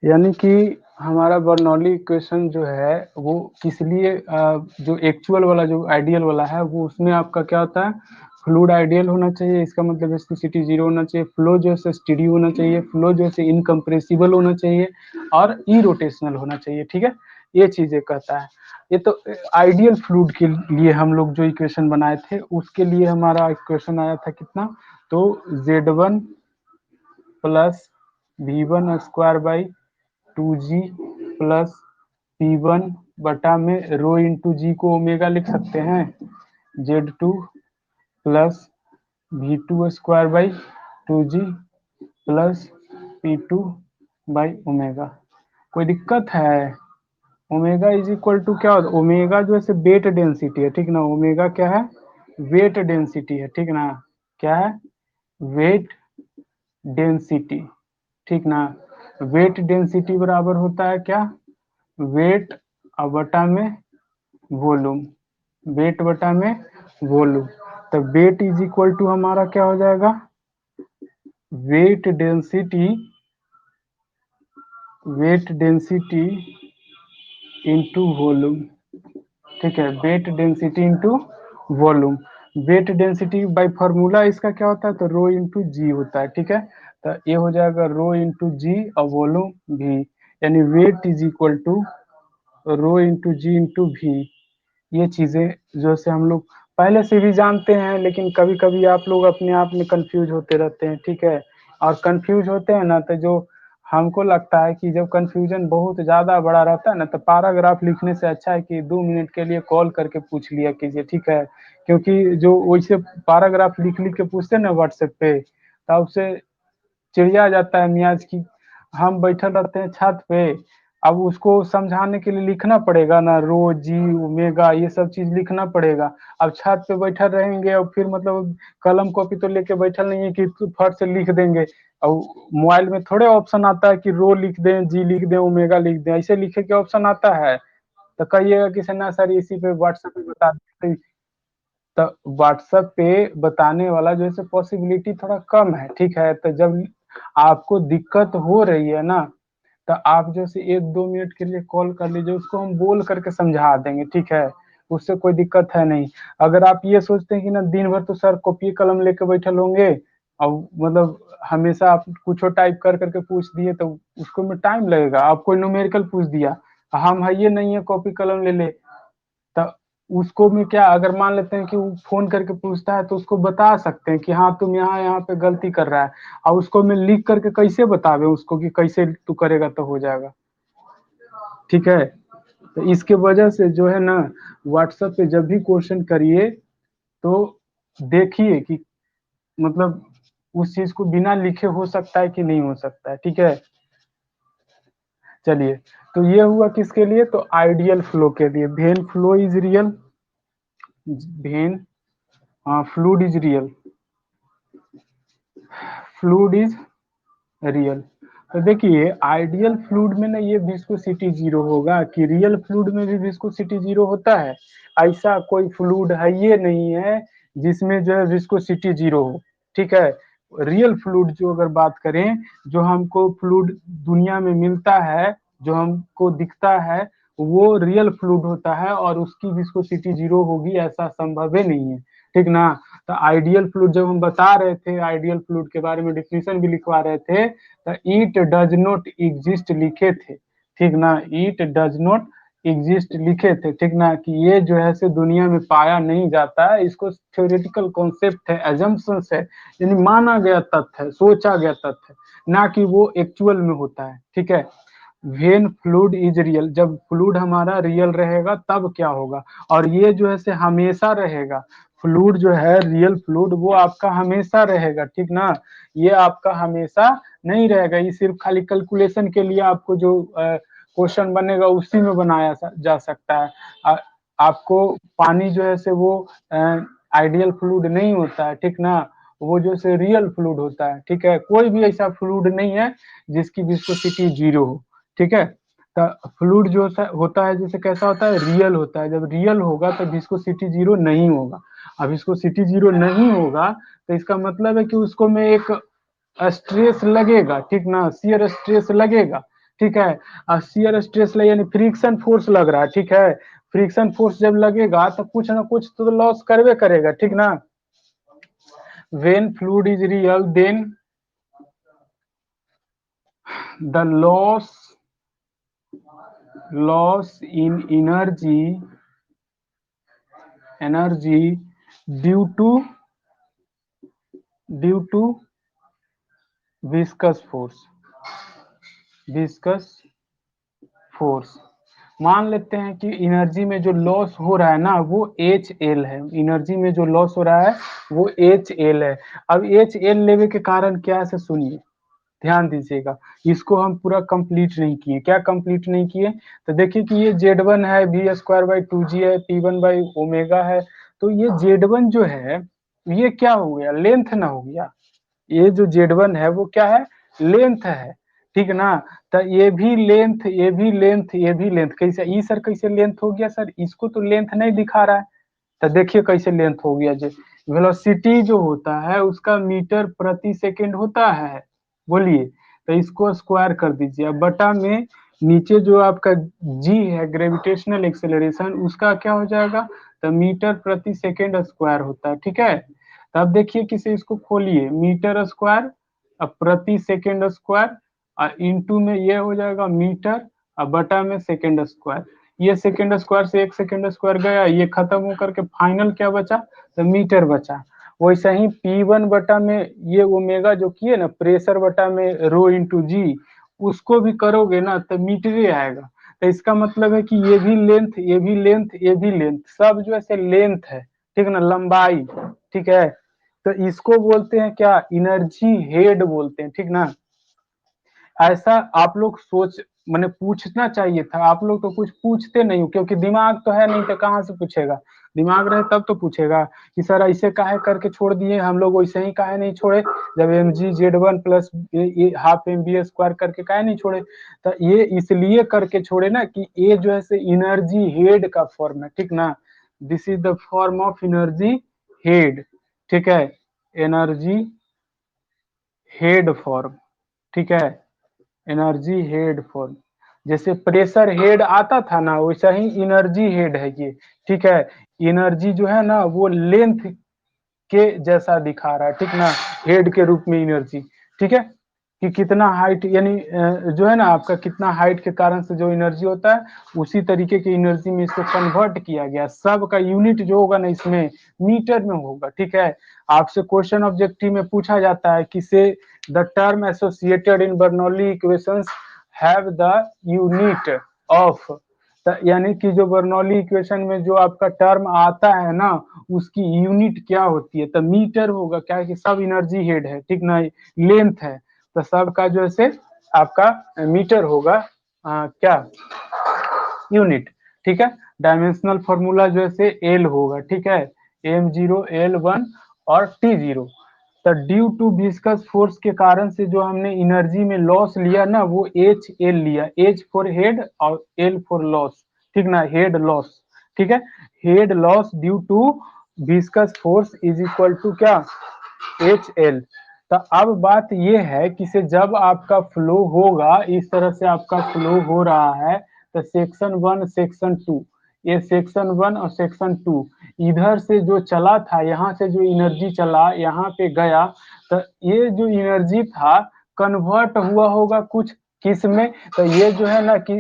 यानी कि हमारा बर्नौली इक्वेशन जो है वो किस लिए जो एक्चुअल वाला जो आइडियल वाला है वो उसमें आपका क्या होता है, फ्लूड आइडियल होना चाहिए, इसका मतलब विस्कोसिटी जीरो होना चाहिए, फ्लो जो है स्टेडी होना चाहिए, फ्लो जो है इनकम्प्रेसिबल होना चाहिए, और इरोटेशनल होना चाहिए, ठीक है। ये चीजें कहता है। ये तो आइडियल फ्लूड के लिए हम लोग जो इक्वेशन बनाए थे उसके लिए हमारा इक्वेशन आया था कितना, तो Z1 plus V1 square by 2G plus P1/ρ into G को ओमेगा लिख सकते हैं। Z2 plus V2 square by 2G plus P2/ओमेगा। कोई दिक्कत है? ओमेगा इज इक्वल टू क्या होता है, ओमेगा जो है वेट डेंसिटी है, ठीक ना। ओमेगा क्या है, वेट डेंसिटी है, ठीक ना। क्या है, वेट डेंसिटी, ठीक ना। वेट डेंसिटी बराबर होता है क्या, वेट बटा में वॉल्यूम, वेट बटा में वॉल्यूम। तो वेट इज इक्वल टू हमारा क्या हो जाएगा, weight density, weight density into volume, ठीक है। Weight density into volume, weight density bye formula इसका क्या होता है, तो रो इंटू जी होता है, ठीक है। तो ये हो जाएगा रो इंटू जी और वॉल्यूम भी, यानी weight is equal to rho into G into V. ये चीजें जो से हम लोग पहले से भी जानते हैं, लेकिन कभी कभी आप लोग अपने आप में कंफ्यूज होते रहते हैं, ठीक है। और कंफ्यूज होते हैं ना तो जो हमको लगता है कि जब कंफ्यूजन बहुत ज्यादा बड़ा रहता है ना तो पैराग्राफ लिखने से अच्छा है कि 2 मिनट के लिए कॉल करके पूछ लिया कीजिए, ठीक है। क्योंकि जो वैसे पैराग्राफ लिख लिख के पूछते हैं ना व्हाट्सएप पे, तब से चिढ़िया जाता है मियाज की। हम बैठल रहते हैं छत पे, अब उसको समझाने के लिए लिखना पड़ेगा ना, रो जी ओमेगा ये सब चीज लिखना पड़ेगा। अब छत पे बैठल रहेंगे और फिर मतलब कलम कॉपी तो लेके बैठल नहीं है कि फट से लिख देंगे। और मोबाइल में थोड़े ऑप्शन आता है कि रो लिख दें, जी लिख दें, ओमेगा लिख दें, ऐसे लिखे के ऑप्शन आता है। तो कहिएगा कि ना सर इसी पे व्हाट्सएप पे बता देते, तो व्हाट्सएप पे बताने वाला जो है पॉसिबिलिटी थोड़ा कम है, ठीक है। तो जब आपको दिक्कत हो रही है ना तो आप जैसे 1-2 मिनट के लिए कॉल कर लीजिए, उसको हम बोल करके समझा देंगे, ठीक है। उससे कोई दिक्कत है नहीं। अगर आप ये सोचते हैं कि ना दिन भर तो सर कॉपी कलम लेके बैठे होंगे और मतलब हमेशा आप कुछ टाइप कर करके पूछ दिए तो उसको में टाइम लगेगा। आप कोई न्यूमेरिकल पूछ दिया, हम है ये नहीं है कॉपी कलम ले ले, तो उसको में क्या, अगर मान लेते हैं कि वो फोन करके पूछता है तो उसको बता सकते हैं कि हाँ तुम यहाँ यहाँ पे गलती कर रहा है। और उसको मैं लिख करके कैसे बतावे उसको कि कैसे तू करेगा तो हो जाएगा, ठीक है। तो इसके वजह से जो है ना व्हाट्सएप पे जब भी क्वेश्चन करिए तो देखिए कि मतलब उस चीज को बिना लिखे हो सकता है कि नहीं हो सकता है, ठीक है। चलिए, तो ये हुआ किसके लिए, तो आइडियल फ्लो के लिए, when flow is real, when fluid is real, fluid is real. तो देखिए आइडियल फ्लूड में ना ये विस्कोसिटी जीरो होगा, कि रियल फ्लूड में भी विस्कोसिटी जीरो होता है, ऐसा कोई फ्लूड है ये नहीं है जिसमें जो है विस्कोसिटी जीरो हो, ठीक है। रियल फ्लूड जो अगर बात करें, जो हमको फ्लूड दुनिया में मिलता है, जो हमको दिखता है, वो रियल फ्लूड होता है और उसकी विस्कोसिटी जीरो होगी ऐसा संभव ही नहीं है, ठीक ना। तो आइडियल फ्लूड जब हम बता रहे थे, आइडियल फ्लूड के बारे में डिफिनेशन भी लिखवा रहे थे, तो इट डज नॉट एग्जिस्ट लिखे थे, ठीक ना, इट डज नॉट एग्जिस्ट लिखे थे, ठीक ना, कि ये जो है से दुनिया में पाया नहीं जाता है, इसको थ्योरेटिकल कॉन्सेप्ट है, एजम्पशंस है, यानी माना गया तथ्य है, सोचा गया तथ्य है, ना कि वो एक्चुअल में होता है, ठीक है। वेन फ्लूड इज रियल, जब फ्लूड हमारा रियल रहेगा तब क्या होगा, और ये जो है से हमेशा रहेगा, फ्लूड जो है रियल फ्लूड वो आपका हमेशा रहेगा, ठीक ना, ये आपका हमेशा नहीं रहेगा, ये सिर्फ खाली कैलकुलेशन के लिए आपको जो क्वेश्चन बनेगा उसी में बनाया जा सकता है। आपको पानी जो है से वो आइडियल फ्लूड नहीं होता है, ठीक ना, वो जो से रियल फ्लूड होता है, ठीक है, कोई भी ऐसा फ्लूड नहीं है जिसकी विस्कोसिटी जीरो हो, ठीक है। तो फ्लूड जो होता है जैसे कैसा होता है, रियल होता है, जब रियल होगा तो विस्कोसिटी जीरो नहीं होगा, अब विस्कोसिटी जीरो नहीं होगा तो इसका मतलब है कि उसको में एक स्ट्रेस लगेगा, ठीक ना, शियर स्ट्रेस लगेगा, ठीक है। और शियर स्ट्रेस यानी फ्रिक्शन फोर्स लग रहा है, ठीक है, फ्रिक्शन फोर्स जब लगेगा तो कुछ ना कुछ तो लॉस करवे करेगा, ठीक ना। When fluid is real then the loss in energy due to due to viscous force, viscous force. मान लेते हैं कि एनर्जी में जो लॉस हो रहा है ना वो एच एल है, एनर्जी में जो लॉस हो रहा है वो एच एल है। अब एच एल लेवे के कारण क्या है, सुनिए ध्यान दीजिएगा, इसको हम पूरा कंप्लीट नहीं किए, क्या कंप्लीट नहीं किए, तो देखिए कि ये जेड वन है, वी स्क्वायर बाई टू जी है, पी वन बाई ओमेगा है, तो ये जेड वन जो है ये क्या हो गया, लेंथ ना हो गया, ये जो जेड वन है वो क्या है, लेंथ है, ठीक ना। तो ये भी लेंथ, ये भी लेंथ, ये भी लेंथ, कैसे ई सर कैसे लेंथ हो गया सर, इसको तो लेंथ नहीं दिखा रहा है, तो देखिए कैसे लेंथ हो गया जी। वेलोसिटी जो होता है उसका मीटर प्रति सेकंड होता है, बोलिए, तो इसको स्क्वायर कर दीजिए, अब बटा में नीचे जो आपका जी है ग्रेविटेशनल एक्सेलरेशन उसका क्या हो जाएगा, तो मीटर प्रति सेकंड स्क्वायर होता है, ठीक है। तब देखिए किसे, इसको खोलिए, मीटर स्क्वायर अब प्रति सेकंड स्क्वायर और इंटू में ये हो जाएगा मीटर और बटा में सेकंड स्क्वायर, ये सेकंड स्क्वायर से एक सेकंड स्क्वायर गया, ये खत्म होकर के फाइनल क्या बचा, तो मीटर बचा। वैसे ही P1 बटा में ये ओमेगा जो किए ना प्रेशर बटा में रो इंटू जी, उसको भी करोगे ना तो मीटर ही आएगा, तो इसका मतलब है कि ये भी लेंथ, ये भी लेंथ, ये भी लेंथ, सब जो है लेंथ है, ठीक है ना, लंबाई, ठीक है। तो इसको बोलते हैं क्या, एनर्जी हेड बोलते हैं, ठीक ना। ऐसा आप लोग सोच, मैंने पूछना चाहिए था, आप लोग तो कुछ पूछते नहीं हो, क्योंकि दिमाग तो है नहीं तो कहाँ से पूछेगा, दिमाग रहे तब तो पूछेगा कि सर ऐसे काहे करके छोड़ दिए हम लोग, वैसे ही काहे नहीं छोड़े, जब M G Z one plus half M V square करके काहे नहीं छोड़े, तो ये इसलिए करके छोड़े ना कि ये जो है से एनर्जी हेड का फॉर्म है, ठीक ना, this is the form of energy head, ठीक है, एनर्जी हेड फॉर्म, ठीक है, एनर्जी हेड फॉर्म, जैसे प्रेशर हेड आता था ना वैसा ही एनर्जी हेड है ये, ठीक है। एनर्जी जो है ना वो लेंथ के जैसा दिखा रहा है, ठीक ना, हेड के रूप में एनर्जी, ठीक है, कि कितना हाइट यानी जो है ना आपका कितना हाइट के कारण से जो एनर्जी होता है उसी तरीके की एनर्जी में इसको कन्वर्ट किया गया, सबका यूनिट जो होगा ना इसमें मीटर में होगा, ठीक है। आपसे क्वेश्चन ऑब्जेक्टिव में पूछा जाता है कि से the term associated in Bernoulli equations have the unit of यानी कि जो बर्नौली इक्वेशन में जो आपका टर्म आता है ना, उसकी यूनिट क्या होती है, तो मीटर होगा। क्या है कि सब एनर्जी हेड है, ठीक ना, लेंथ है, तो सबका जो है आपका मीटर होगा। क्या यूनिट, ठीक है। डायमेंशनल फॉर्मूला जो है एल होगा, ठीक है, m0 l1 और t0। तो ड्यू टू विस्कस फोर्स के कारण से जो हमने एनर्जी में लॉस लिया ना, वो एच एल लिया, एच फॉर हेड और एल फॉर लॉस, ठीक ना, हेड लॉस, ठीक है। Head loss due to viscous force is equal to क्या, एच एल। तो अब बात ये है कि से जब आपका फ्लो होगा, इस तरह से आपका फ्लो हो रहा है, तो सेक्शन 1 सेक्शन 2, ये सेक्शन 1 और सेक्शन 2, इधर से जो चला था, यहाँ से जो एनर्जी चला यहाँ पे गया, तो ये जो एनर्जी था कन्वर्ट हुआ होगा कुछ किस में, तो ये जो है ना कि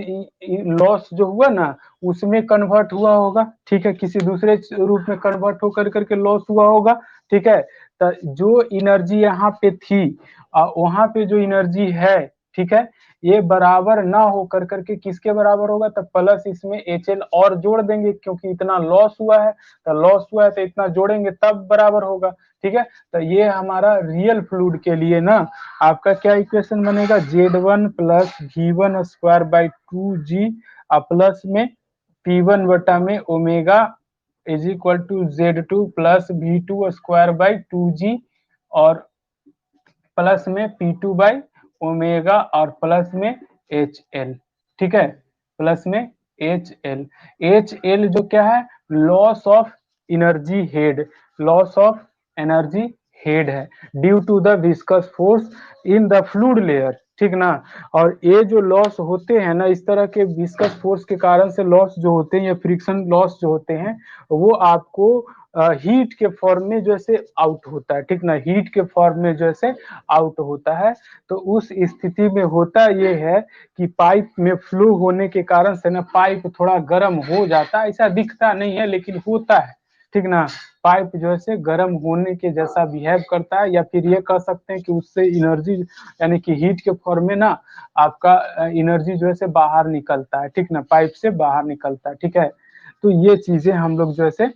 लॉस जो हुआ ना उसमें कन्वर्ट हुआ होगा, ठीक है, किसी दूसरे रूप में कन्वर्ट होकर करके लॉस हुआ होगा, ठीक है। तो जो एनर्जी यहाँ पे थी वहां पे जो एनर्जी है, ठीक है, ये बराबर ना हो कर करके किसके बराबर होगा, तो प्लस इसमें एच एल और जोड़ देंगे, क्योंकि इतना लॉस हुआ है, तो लॉस हुआ है तो इतना जोड़ेंगे तब बराबर होगा, ठीक है। तो ये हमारा रियल फ्लूइड के लिए ना आपका क्या इक्वेशन बनेगा, Z1 plus V1 square by 2G plus में P1 बटा में omega is equal to Z2 plus V2 square by 2G और प्लस में P2 बाई ओमेगा और प्लस में HL, ठीक है, प्लस में HL। HL जो क्या है, loss of energy head, loss of energy head है due to the viscous force in the fluid layer, ठीक ना। और ये जो लॉस होते हैं ना, इस तरह के विस्कस फोर्स के कारण से लॉस जो होते हैं या फ्रिक्शन लॉस जो होते हैं, वो आपको हीट के फॉर्म में जैसे आउट होता है, ठीक ना, हीट के फॉर्म में जैसे आउट होता है। तो उस स्थिति में होता ये है कि पाइप में फ्लो होने के कारण से ना पाइप थोड़ा गर्म हो जाता है, ऐसा दिखता नहीं है लेकिन होता है, ठीक ना। पाइप जो है गर्म होने के जैसा बिहेव करता है, या फिर ये कह सकते हैं कि उससे एनर्जी यानी कि हीट के फॉर्म में ना आपका एनर्जी जो है बाहर निकलता है, ठीक ना, पाइप से बाहर निकलता है, ठीक है। तो ये चीजें हम लोग जो है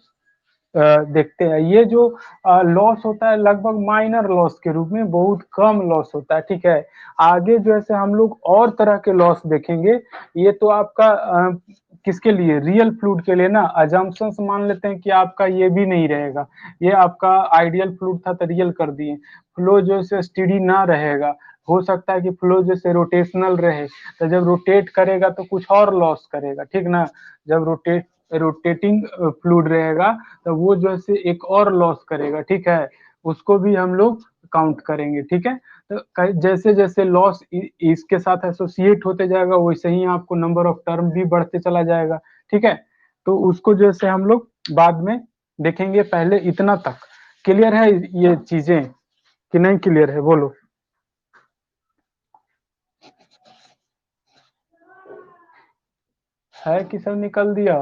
देखते हैं। ये जो लॉस होता है लगभग माइनर लॉस के रूप में, बहुत कम लॉस होता है, ठीक है। आगे जो है हम लोग और तरह के लॉस देखेंगे। ये तो आपका किसके लिए, रियल फ्लूइड के लिए ना, अजम्पशंस मान लेते हैं कि आपका ये भी नहीं रहेगा, ये आपका आइडियल फ्लूइड था तो रियल कर दिए। फ्लो जो है स्टेडी ना रहेगा, हो सकता है कि फ्लो जैसे रोटेशनल रहे, तो जब रोटेट करेगा तो कुछ और लॉस करेगा, ठीक ना। जब रोटेटिंग फ्लूइड रहेगा तो वो जो है एक और लॉस करेगा, ठीक है, उसको भी हम लोग काउंट करेंगे, ठीक है। तो जैसे जैसे लॉस इसके साथ एसोसिएट होते जाएगा, वैसे ही आपको नंबर ऑफ टर्म भी बढ़ते चला जाएगा, ठीक है। तो उसको जैसे हम लोग बाद में देखेंगे, पहले इतना तक क्लियर है ये चीजें कि नहीं क्लियर है, बोलो। है कि सब निकल दिया,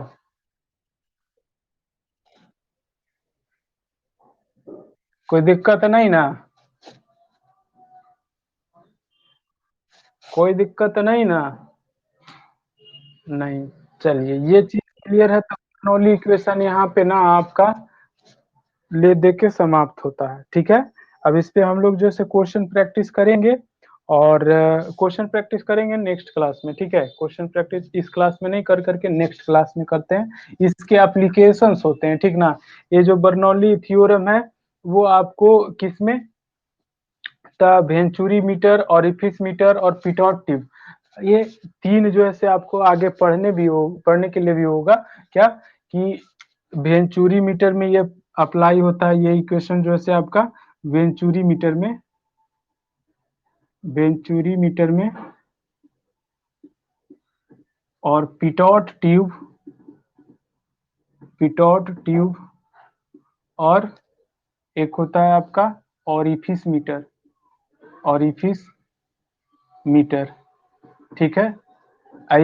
कोई दिक्कत नहीं ना, कोई दिक्कत नहीं ना, नहीं, चलिए ये चीज क्लियर है। तो बर्नौली इक्वेशन यहाँ पे ना आपका ले दे के समाप्त होता है, ठीक है। अब इस पे हम लोग जो है क्वेश्चन प्रैक्टिस करेंगे, और क्वेश्चन प्रैक्टिस करेंगे नेक्स्ट क्लास में, ठीक है। क्वेश्चन प्रैक्टिस इस क्लास में नहीं कर करके नेक्स्ट क्लास में करते हैं, इसके एप्लीकेशंस होते हैं, ठीक ना। ये जो बर्नौली थ्योरम है वो आपको किसमें, वेंचुरी मीटर, ऑरिफिस मीटर और पिटॉट ट्यूब, ये तीन जो है से आपको आगे पढ़ने के लिए भी होगा, क्या कि वेंचुरी मीटर में ये अप्लाई होता है, ये इक्वेशन जो है से आपका वेंचुरी मीटर में, वेंचुरी मीटर में, और पिटॉट ट्यूब, पिटॉट ट्यूब, और एक होता है आपका ऑरिफिस मीटर, ऑरिफिस मीटर, ठीक है।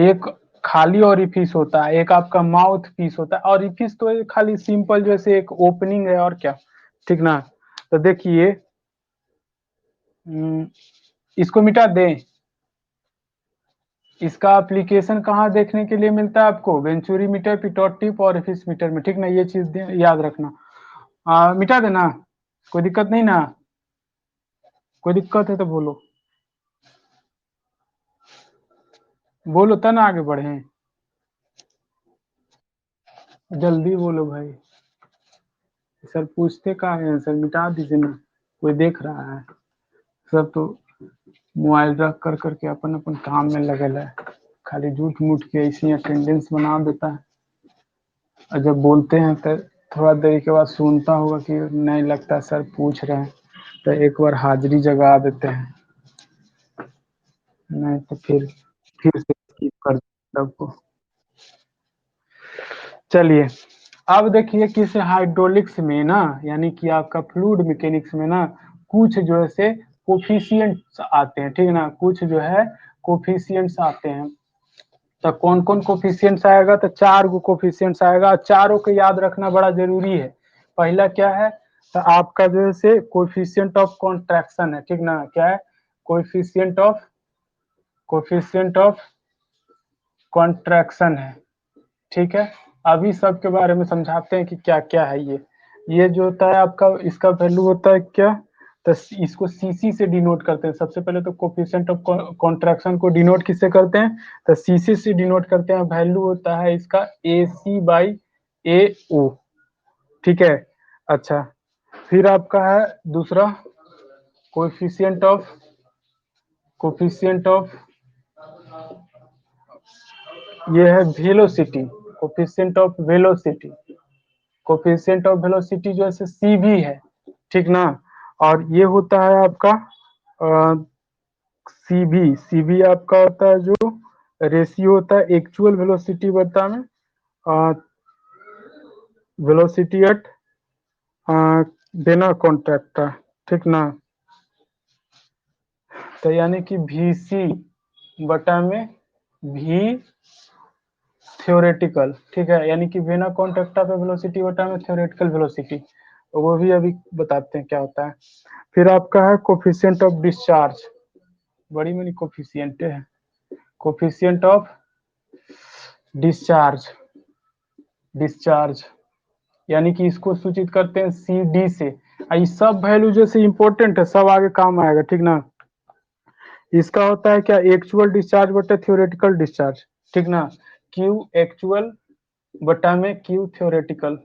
एक खाली ऑरिफिस होता है, एक आपका माउथ पीस होता है। ऑरिफिस तो ये खाली सिंपल जैसे एक ओपनिंग है और क्या, ठीक ना। तो देखिए इसको मिटा दें, इसका एप्लीकेशन कहाँ देखने के लिए मिलता है आपको? वेंचुरी मीटर, पिटोट टिप और फिश मीटर में, ठीक ना? ये चीज याद रखना। मिटा देना, कोई दिक्कत नहीं ना? कोई दिक्कत है तो बोलो, बोलो तब ना आगे बढ़े। जल्दी बोलो भाई, सर पूछते का है, सर मिटा दीजिए ना, कोई देख रहा है? सब तो मोबाइल रख कर करके अपन अपन काम में लगल है, खाली झूठ मूठ के ऐसी अटेंडेंस बना देता है, और जब बोलते हैं तो थोड़ा देर के बाद सुनता होगा कि नहीं लगता सर पूछ रहे हैं, तो एक बार हाजिरी जगा देते हैं, नहीं तो फिर से skip कर सबको। चलिए, अब देखिए किस हाइड्रोलिक्स में ना, यानी कि आपका फ्लूइड मैकेनिक्स में ना, कुछ जो है से कोफिशिएंट्स आते हैं, ठीक है ना? कुछ जो है कोफिशिएंट्स आते हैं। तो कौन कौन कोफिशिएंट्स आएगा? तो 4 गो कोफिशिएंट्स आएगा, चारों को याद रखना बड़ा जरूरी है। पहला क्या है? तो आपका जो है से कोफिशिएंट ऑफ कॉन्ट्रैक्शन है, ठीक ना? क्या है? कोफिशिएंट ऑफ कॉन्ट्रैक्शन है, ठीक है। अभी सबके बारे में समझाते हैं कि क्या क्या है ये जो होता है आपका, इसका वैल्यू होता है क्या? तो इसको सीसी से डिनोट करते हैं। सबसे पहले तो कोफिशिएंट ऑफ कॉन्ट्रैक्शन को डिनोट किससे करते हैं? तो सीसी से डिनोट करते हैं। वैल्यू होता है इसका AC/AO, ठीक है। अच्छा, फिर आपका है दूसरा कोफिशिएंट ऑफ कोफिशिएंट ऑफ ये है velocity, coefficient of velocity. Coefficient of velocity जो है CV है, ठीक ना? और ये होता है आपका CV आपका होता है जो रेशियो होता है एक्चुअल वेलोसिटी बटा में वेलोसिटी एट बिना कॉन्टैक्ट का, ठीक ना? तो यानी कि VC बटा में V थ्योरेटिकल, ठीक है, यानी कि बिना कॉन्टैक्टा पे वेलोसिटी बटा में थ्योरेटिकल वेलोसिटी, तो वो भी अभी बताते हैं क्या होता है। फिर आपका है कोफिशिएंट ऑफ डिस्चार्ज, बड़ी मनी कोफिशिएंट है। कोफिशिएंट ऑफ डिस्चार्ज, डिस्चार्ज यानी कि इसको सूचित करते हैं CD से। ये सब वैल्यू जैसे इंपॉर्टेंट है, सब आगे काम आएगा, ठीक ना? इसका होता है क्या? एक्चुअल डिस्चार्ज बटा थ्योरेटिकल डिस्चार्ज, ठीक ना? Q एक्चुअल बटा में Q थ्योरेटिकल,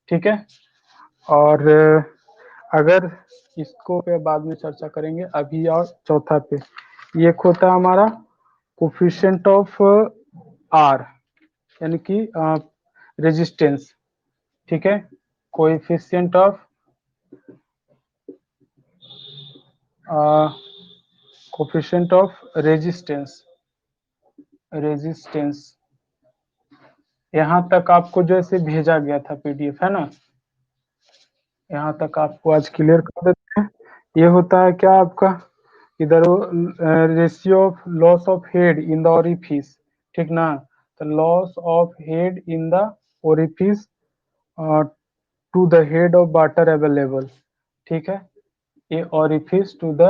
ठीक है। और अगर इसको पे बाद में चर्चा करेंगे, अभी और चौथा पे ये होता है हमारा कोफिशिएंट ऑफ R, यानी कि रेजिस्टेंस, ठीक है। Coefficient of coefficient of resistance, resistance यहाँ तक आपको जैसे भेजा गया था PDF, है ना? यहाँ तक आपको आज क्लियर कर देते हैं। ये होता है क्या आपका? इधर ratio of loss of head in the orifice, ठीक ना? तो loss of head in the orifice to the head of water available, ठीक है। A orifice to the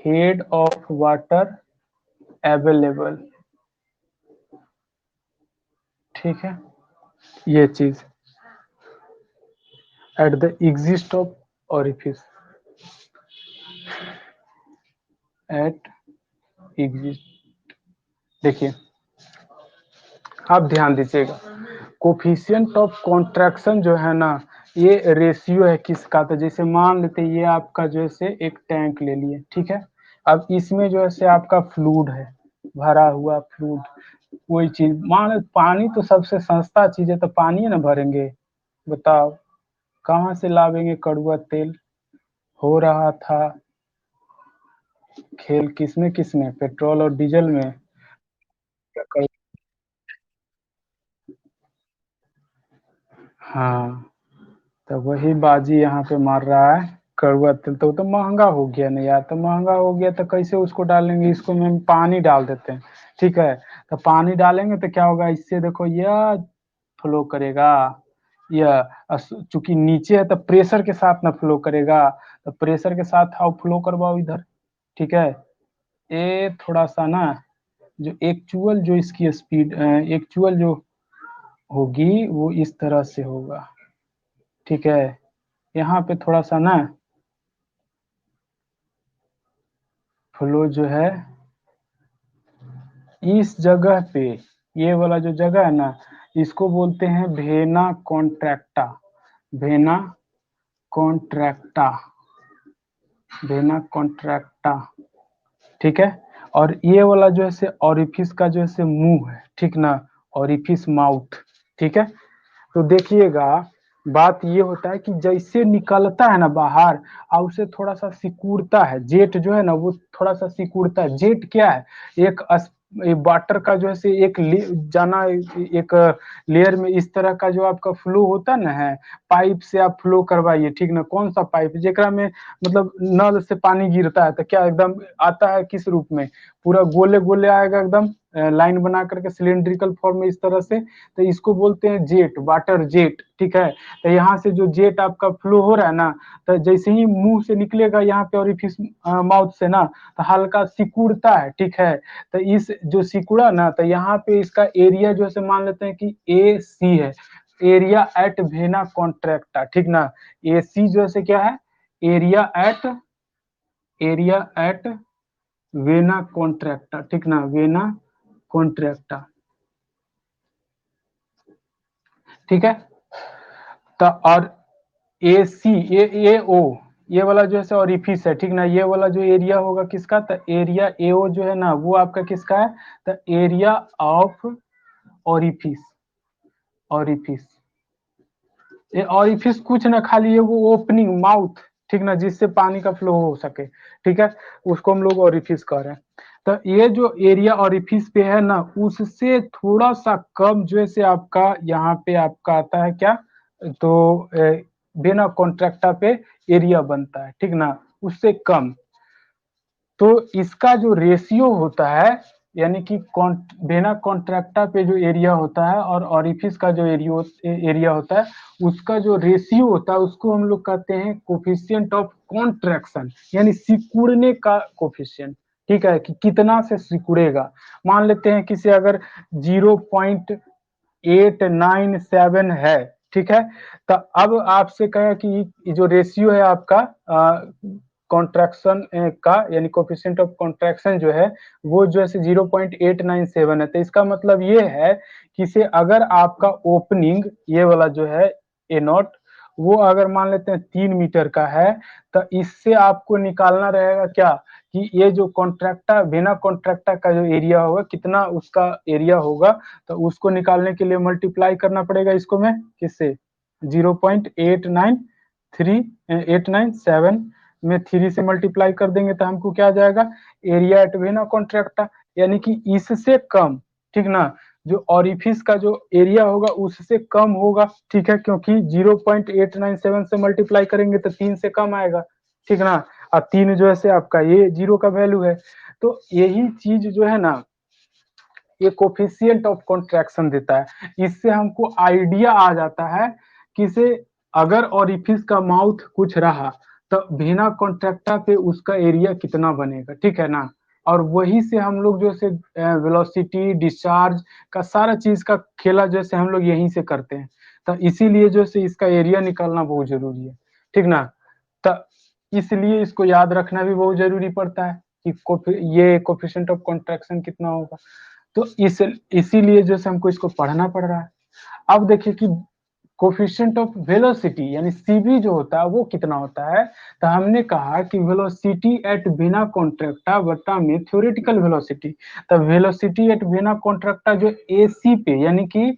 head of water available, ठीक है। ये चीज at the exist of orifice, at exist. देखिए, आप ध्यान दीजिएगा, कोफिशिएंट ऑफ कॉन्ट्रैक्शन जो है ना, ये रेशियो है किसका? तो जैसे मान लेते ये आपका जो है एक टैंक ले लिए, ठीक है। अब इसमें जो है आपका फ्लूइड है, भरा हुआ फ्लूइड, कोई चीज मान, पानी तो सबसे सस्ता चीज है, तो पानी है ना भरेंगे, बताओ कहाँ से लावेंगे कड़ुआ तेल? हो रहा था खेल किसमें पेट्रोल और डीजल में। हाँ, तो वही बाजी यहाँ पे मार रहा है। कड़वा तेल तो महंगा हो गया ना यार, तो महंगा हो गया तो कैसे उसको डालेंगे? इसको में हम पानी डाल देते हैं, ठीक है। तो पानी डालेंगे तो क्या होगा? इससे देखो यह फ्लो करेगा, यह चूंकि नीचे है तो प्रेशर के साथ ना फ्लो करेगा, तो प्रेशर के साथ आओ फ्लो करवाओ इधर, ठीक है। ये थोड़ा सा ना जो एक्चुअल जो इसकी स्पीड एक्चुअल जो होगी वो इस तरह से होगा, ठीक है। यहाँ पे थोड़ा सा ना फ्लो जो है इस जगह पे, ये वाला जो जगह है ना, इसको बोलते हैं vena contracta, vena contracta, vena contracta, ठीक है। और ये वाला जो है से ऑरिफिस का जो है से मुंह है, ठीक ना, ऑरिफिस माउथ, ठीक है। तो देखिएगा बात ये होता है कि जैसे निकलता है ना बाहर और उसे थोड़ा सा सिकुड़ता है, जेट जो है ना वो थोड़ा सा सिकुड़ता है। जेट क्या है, एक वाटर का जो है से एक जाना एक लेयर में इस तरह का जो आपका फ्लो होता ना है, पाइप से आप फ्लो करवाइए, ठीक ना। कौन सा पाइप, जेकरा में मतलब नल से पानी गिरता है तो क्या एकदम आता है किस रूप में, पूरा गोले गोले आएगा एकदम, लाइन बना करके सिलिंड्रिकल फॉर्म में इस तरह से। तो इसको बोलते हैं जेट, वाटर जेट, ठीक है। तो यहाँ से जो जेट आपका फ्लो हो रहा है ना, तो जैसे ही मुंह से निकलेगा यहाँ पे ऑरिफिस माउथ से ना, तो हल्का सिकुड़ता है, ठीक है। तो इस जो सिकुड़ा ना, तो यहाँ पे इसका एरिया जो है मान लेते हैं कि ए सी है, एरिया एट वेना कॉन्ट्रैक्टा, ठीक ना। ए सी जो है क्या है, एरिया एट वेना कॉन्ट्रैक्टा, ठीक ना, वेना कॉन्ट्रैक्टा, ठीक है। तो और ए सी ए ओ, ये वाला जो है ऑरिफिस है, ठीक ना। ये वाला जो एरिया होगा किसका, तो एरिया ए ओ जो है ना वो आपका किसका है, तो एरिया ऑफ ऑरिफिस, ऑरिफिस। ये ऑरिफिस कुछ ना खाली ये वो ओपनिंग माउथ, ठीक ना, जिससे पानी का फ्लो हो सके, ठीक है, उसको हम लोग ऑरिफिस कह रहे हैं। तो ये जो एरिया ऑरिफिस पे है ना, उससे थोड़ा सा कम जो है आपका यहाँ पे आपका आता है क्या, तो वेना कॉन्ट्रैक्टा पे एरिया बनता है, ठीक ना, उससे कम। तो इसका जो रेशियो होता है, यानी कि वेना कॉन्ट्रैक्टा पे जो एरिया होता है और ऑरिफिस का जो एरिया होता है, उसका जो रेशियो होता है उसको हम लोग कहते हैं कोफिशिएंट ऑफ कॉन्ट्रैक्शन, यानी सिकुड़ने का कोफिशिएंट, ठीक है, कि कितना से सिकुड़ेगा। मान लेते हैं किसी अगर 0.897 है, ठीक है। तो अब आपसे कहें कि जो रेशियो है आपका कॉन्ट्रैक्शन का, यानी कोफिशिएंट ऑफ कॉन्ट्रैक्शन जो है वो जो है 0.897 है। तो इसका मतलब ये है कि से अगर आपका ओपनिंग ये वाला जो है ए नॉट, वो अगर मान लेते हैं 3 मीटर का है, तो इससे आपको निकालना रहेगा क्या, कि ये जो कॉन्ट्रैक्टा वेना कॉन्ट्रैक्टा का जो एरिया होगा कितना उसका एरिया होगा, तो उसको निकालने के लिए मल्टीप्लाई करना पड़ेगा इसको में किससे, 0.897 में 3 से मल्टीप्लाई कर देंगे तो हमको क्या आ जाएगा, एरिया एट वेना कॉन्ट्रैक्टा, यानी कि इससे कम, ठीक ना, जो ऑरिफिस का जो एरिया होगा उससे कम होगा, ठीक है, क्योंकि 0.897 से मल्टीप्लाई करेंगे तो 3 से कम आएगा, ठीक ना। और 3 जो है से आपका ये 0 का वैल्यू है। तो यही चीज जो है ना, ये कोफिशिएंट ऑफ कॉन्ट्रैक्शन देता है। इससे हमको आइडिया आ जाता है कि से अगर ऑरिफिस का माउथ कुछ रहा तो वेना कॉन्ट्रैक्टा पे उसका एरिया कितना बनेगा, ठीक है ना। और वही से हम लोग जो है वेलोसिटी डिस्चार्ज का सारा चीज का खेला जैसे हम लोग यहीं से करते हैं। तो इसीलिए जो है इसका एरिया निकालना बहुत जरूरी है, ठीक ना। तो इसलिए इसको याद रखना भी बहुत जरूरी पड़ता है कि ये कोफिशिएंट ऑफ कॉन्ट्रैक्शन कितना होगा। तो इसीलिए जैसे हमको इसको पढ़ना पड़ रहा है। अब देखिए कि कोफिशिएंट ऑफ वेलोसिटी यानी सीवी जो होता है वो कितना होता है, तो हमने कहा कि वेलोसिटी एट वेना कॉन्ट्रैक्टा बटा में थ्योरेटिकल वेलोसिटी। तो वेलोसिटी एट वेना कॉन्ट्रैक्टा जो एसी पे, यानी कि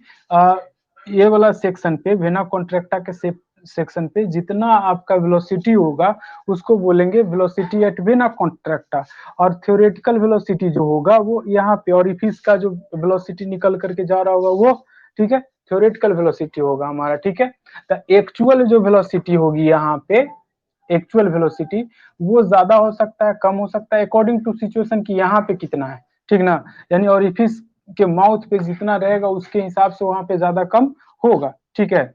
ये वाला सेक्शन पे वेना कॉन्ट्रैक्टा के सेक्शन पे जितना आपका वेलोसिटी होगा उसको बोलेंगे वेलोसिटी एट वेना कॉन्ट्रैक्टा। और थ्योरेटिकल वेलोसिटी जो होगा वो यहाँ पे ऑरिफिस का जो वेलोसिटी निकल करके जा रहा होगा वो, ठीक है, थ्योरेटिकल वेलोसिटी होगा हमारा, ठीक है। तो एक्चुअल जो वेलोसिटी होगी यहाँ पे, एक्चुअल वेलोसिटी वो ज्यादा हो सकता है कम हो सकता है अकॉर्डिंग टू सिचुएशन की यहाँ पे कितना है, ठीक ना। यानी ऑरिफिस के माउथ पे जितना रहेगा उसके हिसाब से वहां पे ज्यादा कम होगा, ठीक है।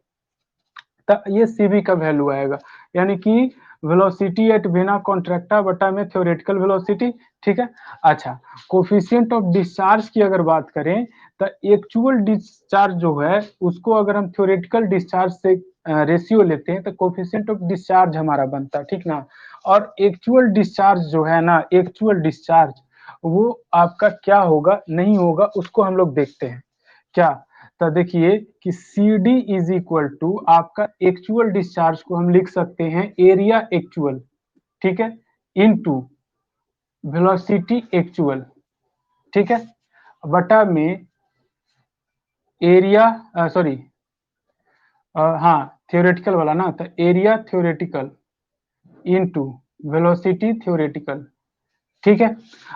तो ये सीवी का वैल्यू आएगा, यानी कि वेलोसिटी एट वेना कॉन्ट्रैक्टा बटा में थ्योरेटिकल वेलोसिटी, ठीक है। अच्छा, कोफिशिएंट ऑफ डिस्चार्ज की अगर बात करें तो एक्चुअल डिस्चार्ज जो है उसको अगर हम थ्योरेटिकल डिस्चार्ज से रेशियो लेते हैं तो कोफिशिएंट ऑफ डिस्चार्ज हमारा बनता है, ठीक ना। और एक्चुअल डिस्चार्ज जो है ना, एक्चुअल डिस्चार्ज वो आपका क्या होगा नहीं होगा उसको हम लोग देखते हैं क्या। तो देखिए कि C D is equal to आपका एक्चुअल डिस्चार्ज को हम लिख सकते हैं एरिया एक्चुअल, ठीक है, इनटू वेलोसिटी एक्चुअल, ठीक है, बटा में एरिया, सॉरी, हाँ थ्योरेटिकल वाला ना, तो area theoretical into velocity theoretical, ठीक है।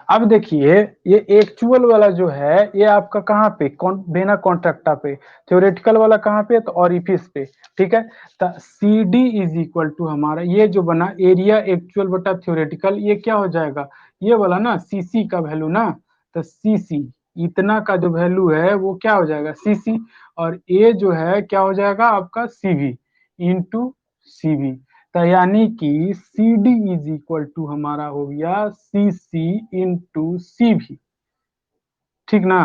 अब देखिए ये एक्चुअल वाला जो है ये आपका कहाँ पे वेना कॉन्ट्रैक्टा पे, थ्योरेटिकल वाला कहाँ पे तो ऑरिफिस पे, ठीक है। तो C D is equal to हमारा ये जो बना एरिया एक्चुअल बटा थ्योरेटिकल, ये क्या हो जाएगा, ये वाला ना सी सी का वैल्यू ना, तो सी सी इतना का जो वैल्यू है वो क्या हो जाएगा सी सी, और ये जो है क्या हो जाएगा आपका C V into C V. तो यानी कि C D is equal to हमारा हो गया सी सी इंटू सी भी, ठीक ना।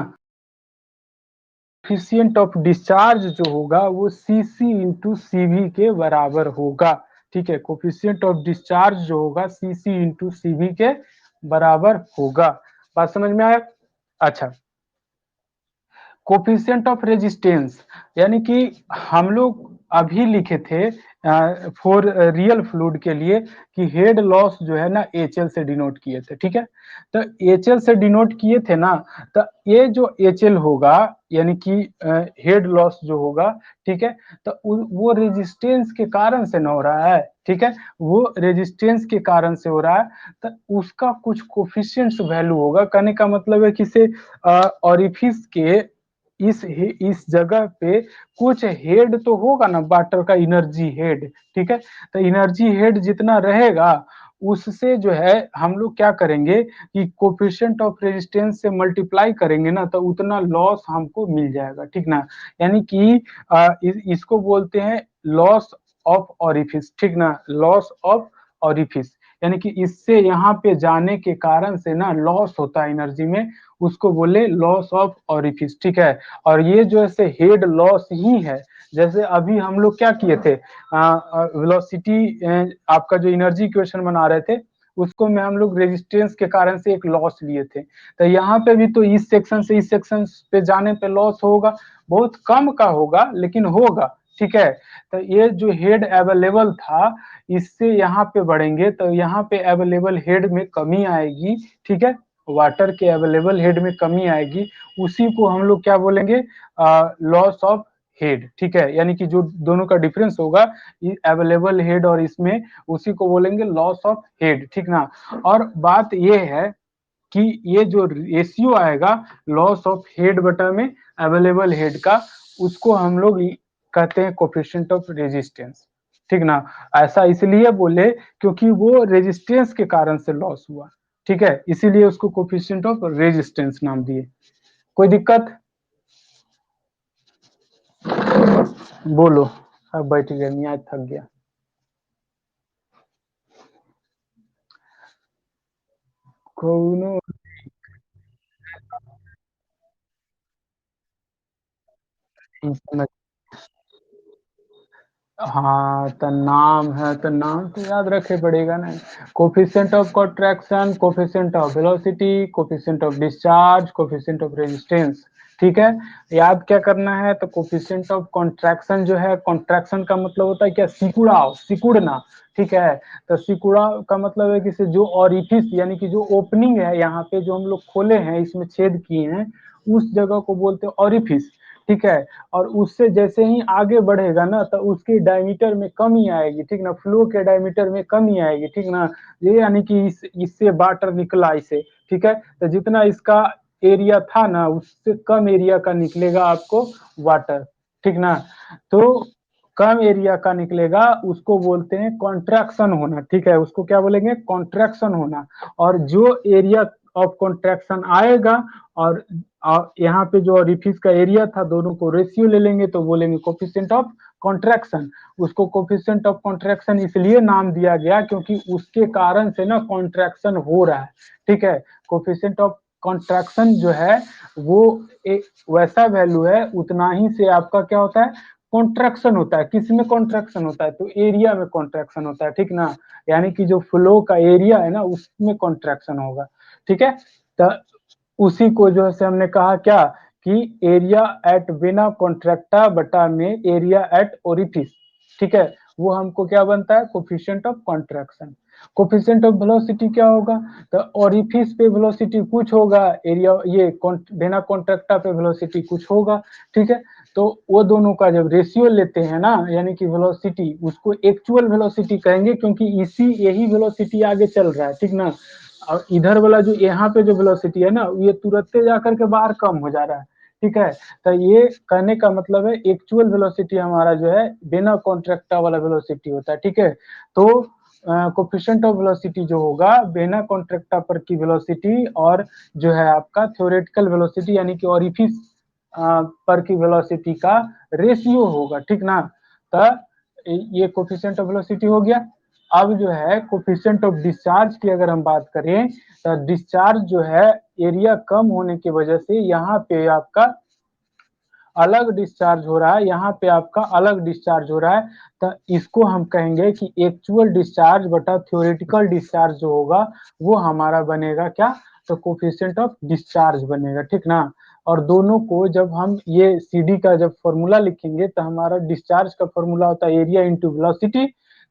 कोफिशिएंट ऑफ डिस्चार्ज जो होगा वो सी सी इंटू सी भी के बराबर होगा, ठीक है। कोफिशिएंट ऑफ डिस्चार्ज जो होगा सी सी इंटू सी भी के बराबर होगा। बात समझ में आया। अच्छा, कोफिशिएंट ऑफ रेजिस्टेंस, यानी कि हम लोग अभी लिखे थे फॉर रियल फ्लूइड के लिए कि हेड लॉस जो है ना एच एल से डिनोट किए थे, ठीक है। तो एच एल से डिनोट किए थे ना, तो ये जो एच एल होगा यानी कि हेड लॉस जो होगा, ठीक है, तो वो रेजिस्टेंस के कारण से ना हो रहा है, ठीक है, वो रेजिस्टेंस के कारण से हो रहा है। तो उसका कुछ कोफिशिएंट्स वैल्यू होगा, कहने का मतलब है कि से ऑरिफिस के इस जगह पे कुछ हेड तो होगा ना वाटर का, एनर्जी हेड, ठीक है। तो एनर्जी हेड जितना रहेगा उससे जो है हम लोग क्या करेंगे कि कोफिशिएंट ऑफ रेजिस्टेंस से मल्टीप्लाई करेंगे ना, तो उतना लॉस हमको मिल जाएगा, ठीक ना। यानी कि इसको बोलते हैं लॉस ऑफ ऑरिफिस, ठीक ना, लॉस ऑफ ऑरिफिस, यानी कि इससे यहाँ पे जाने के कारण से ना लॉस होता है एनर्जी में, उसको बोले लॉस ऑफ ऑरिफिस, ठीक है। और ये जो ऐसे हेड लॉस ही है, जैसे अभी हम लोग क्या किए थे वेलोसिटी आपका जो एनर्जी इक्वेशन बना रहे थे उसको में हम लोग रेजिस्टेंस के कारण से एक लॉस लिए थे, तो यहाँ पे भी तो इस सेक्शन से इस सेक्शन पे जाने पे लॉस होगा, बहुत कम का होगा लेकिन होगा, ठीक है। तो ये जो हेड अवेलेबल था इससे यहाँ पे बढ़ेंगे तो यहाँ पे अवेलेबल हेड में कमी आएगी, ठीक है, वाटर के अवेलेबल हेड में कमी आएगी, उसी को हम लोग क्या बोलेंगे लॉस ऑफ हेड, ठीक है। यानी कि जो दोनों का डिफरेंस होगा अवेलेबल हेड और इसमें, उसी को बोलेंगे लॉस ऑफ हेड, ठीक ना। और बात ये है कि ये जो रेशियो आएगा लॉस ऑफ हेड बटा में अवेलेबल हेड का, उसको हम लोग कहते हैं कोफिशिएंट ऑफ रेजिस्टेंस, ठीक ना। ऐसा इसलिए बोले क्योंकि वो रेजिस्टेंस के कारण से लॉस हुआ, ठीक है, इसीलिए उसको कोफिशिएंट ऑफ रेजिस्टेंस नाम दिए। कोई दिक्कत बोलो। अब बैठ गया मियाँ, थक गया। कोनो हाँ तो नाम है तो नाम तो याद रखे पड़ेगा ना, coefficient of contraction, coefficient of velocity, coefficient of discharge, coefficient of resistance, ठीक है। याद क्या करना है, तो कोफिशिएंट ऑफ कॉन्ट्रैक्शन जो है, कॉन्ट्रैक्शन का मतलब होता है क्या, सिकुड़ाव, सिकुड़ना, ठीक है। तो सिकुड़ा का मतलब है कि जो ऑरिफिस यानी कि जो ओपनिंग है यहाँ पे जो हम लोग खोले हैं इसमें छेद किए हैं, उस जगह को बोलते हैं ऑरिफिस, ठीक है। और उससे जैसे ही आगे बढ़ेगा ना तो उसके डायमीटर में कमी आएगी, ठीक ना, फ्लो के डायमीटर में कमी आएगी, ठीक ना। ये यानी कि इससे वाटर निकला इसे, ठीक है। तो जितना इसका एरिया था ना उससे कम एरिया का निकलेगा आपको वाटर, ठीक ना। तो कम एरिया का निकलेगा उसको बोलते हैं कॉन्ट्रैक्शन होना, ठीक है, उसको क्या बोलेंगे कॉन्ट्रैक्शन होना। और जो एरिया ऑफ कॉन्ट्रैक्शन आएगा और यहाँ पे जो रिफिस का एरिया था दोनों को रेशियो ले लेंगे तो बोलेंगे कोफिशिएंट ऑफ कॉन्ट्रैक्शन, उसको कोफिशिएंट ऑफ कॉन्ट्रैक्शन इसलिए नाम दिया गया क्योंकि उसके कारण से ना कॉन्ट्रैक्शन हो रहा है, ठीक है। कोफिशिएंट ऑफ कॉन्ट्रैक्शन जो है वो एक वैसा वैल्यू है, उतना ही से आपका क्या होता है, कॉन्ट्रैक्शन होता है। किस में कॉन्ट्रैक्शन होता है, तो एरिया में कॉन्ट्रैक्शन होता है, ठीक ना। यानी कि जो फ्लो का एरिया है ना उसमें कॉन्ट्रैक्शन होगा, ठीक है। तो उसी को जो है हमने कहा क्या कि एरिया एट वेना कॉन्ट्रैक्टा बटा में एरिया एट ओरिफिस, ठीक है। वो हमको क्या बनता है, coefficient of contraction. Coefficient of velocity क्या होगा, तो ओरिफिस पे वेलोसिटी कुछ होगा, एरिया ये वेना कॉन्ट्रैक्टा पे वेलोसिटी कुछ होगा, ठीक है। तो वो दोनों का जब रेशियो लेते हैं ना, यानी कि वेलोसिटी, उसको एक्चुअल वेलोसिटी कहेंगे क्योंकि इसी यही वेलोसिटी आगे चल रहा है, ठीक ना। और इधर वाला जो यहाँ पे जो वेलोसिटी है ना ये तुरंत जाकर के बाहर कम हो जा रहा है, ठीक है। तो ये कहने का मतलब है एक्चुअल वेलोसिटी हमारा जो है बिना कॉन्ट्रैक्टा वाला वेलोसिटी होता है, ठीक है। तो कोफिशिएंट ऑफ वेलोसिटी जो होगा बिना कॉन्ट्रैक्टा पर की वेलोसिटी और जो है आपका थ्योरेटिकल वेलोसिटी यानी कि ओरिफिस पर की वेलोसिटी का रेशियो होगा, ठीक ना। तो ये कोफिशिएंट ऑफ वेलोसिटी हो गया। अब जो है कोफिशिएंट ऑफ डिस्चार्ज की अगर हम बात करें तो डिस्चार्ज जो है एरिया कम होने की वजह से यहाँ पे आपका अलग डिस्चार्ज हो रहा है, यहाँ पे आपका अलग डिस्चार्ज हो रहा है। तो इसको हम कहेंगे कि एक्चुअल डिस्चार्ज बटा थ्योरेटिकल डिस्चार्ज जो होगा वो हमारा बनेगा क्या, तो कोफिशिएंट ऑफ डिस्चार्ज बनेगा, ठीक ना। और दोनों को जब हम ये CD का जब फॉर्मूला लिखेंगे तो हमारा डिस्चार्ज का फॉर्मूला होता है एरिया इंटू वेलोसिटी।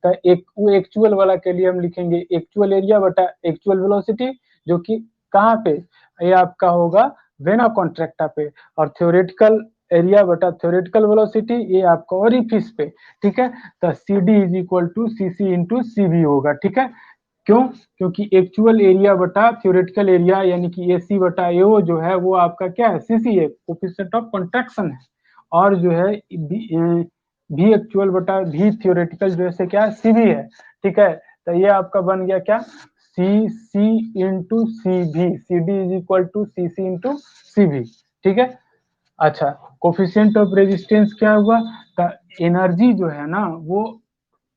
तो एक वो एक्चुअल वाला के लिए हम लिखेंगे एक्चुअल एरिया बटा एक्चुअल वेलोसिटी, जो कि कहाँ पे, ये आपका होगा वेना कॉन्ट्रैक्टा पे। और थ्योरेटिकल एरिया बटा थ्योरेटिकल वेलोसिटी ये आपका ओरिफिस पे, ठीक है। तो CD is equal to CC into CB होगा, ठीक है। क्यों, क्योंकि एक्चुअल एरिया बटा थ्योरेटिकल एरिया यानी कि AC बटा AO जो है वो आपका क्या है, CC है, कोफिशिएंट ऑफ कॉन्ट्रैक्शन है। और जो है भी एक्चुअल बटा भी थ्योरेटिकल जो है क्या CB है, ठीक है। तो ये आपका बन गया क्या, CC into CB, CD is equal to CC into CB, ठीक है। अच्छा, कोफिशिएंट ऑफ रेजिस्टेंस क्या हुआ, तो एनर्जी जो है ना वो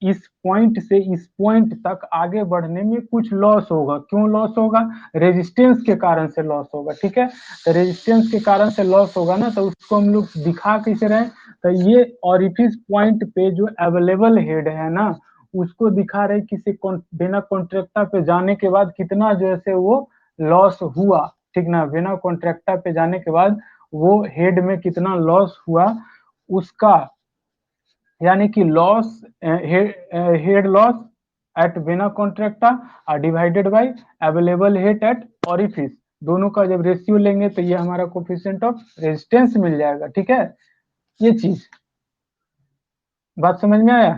इस पॉइंट से इस पॉइंट तक आगे बढ़ने में कुछ लॉस होगा। क्यों लॉस होगा, रेजिस्टेंस के कारण से लॉस होगा, ठीक है। तो रेजिस्टेंस के कारण से लॉस होगा ना, तो उसको हम लोग दिखा कैसे रहे, तो ये ऑरिफिस पॉइंट पे जो अवेलेबल हेड है ना उसको दिखा रहे किसी बिना कॉन्ट्रैक्टा पे जाने के बाद कितना जो है वो लॉस हुआ, ठीक ना। बिना कॉन्ट्रैक्टा पे जाने के बाद वो हेड में कितना लॉस हुआ उसका, यानी कि loss head loss eight vena contracta divided by available head at orifice, दोनों का जब रेशियो लेंगे तो ये हमारा कोफिशिएंट ऑफ रेजिस्टेंस मिल जाएगा, ठीक है। ये चीज बात समझ में आया।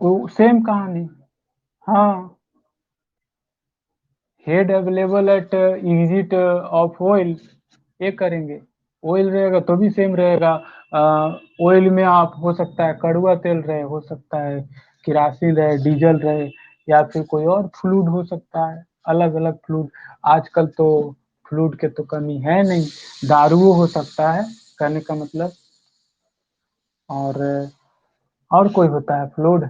वो सेम कहानी, हाँ। Head available at exit of oil, ये करेंगे। ऑयल रहेगा तो भी सेम रहेगा। ऑयल में आप हो सकता है कड़ुआ तेल रहे, हो सकता है किरासिन रहे, डीजल रहे, या फिर कोई और फ्लूड हो सकता है, अलग अलग फ्लूड। आजकल तो फ्लूड के तो कमी है नहीं, दारू हो सकता है, कहने का मतलब। और कोई होता है फ्लूड,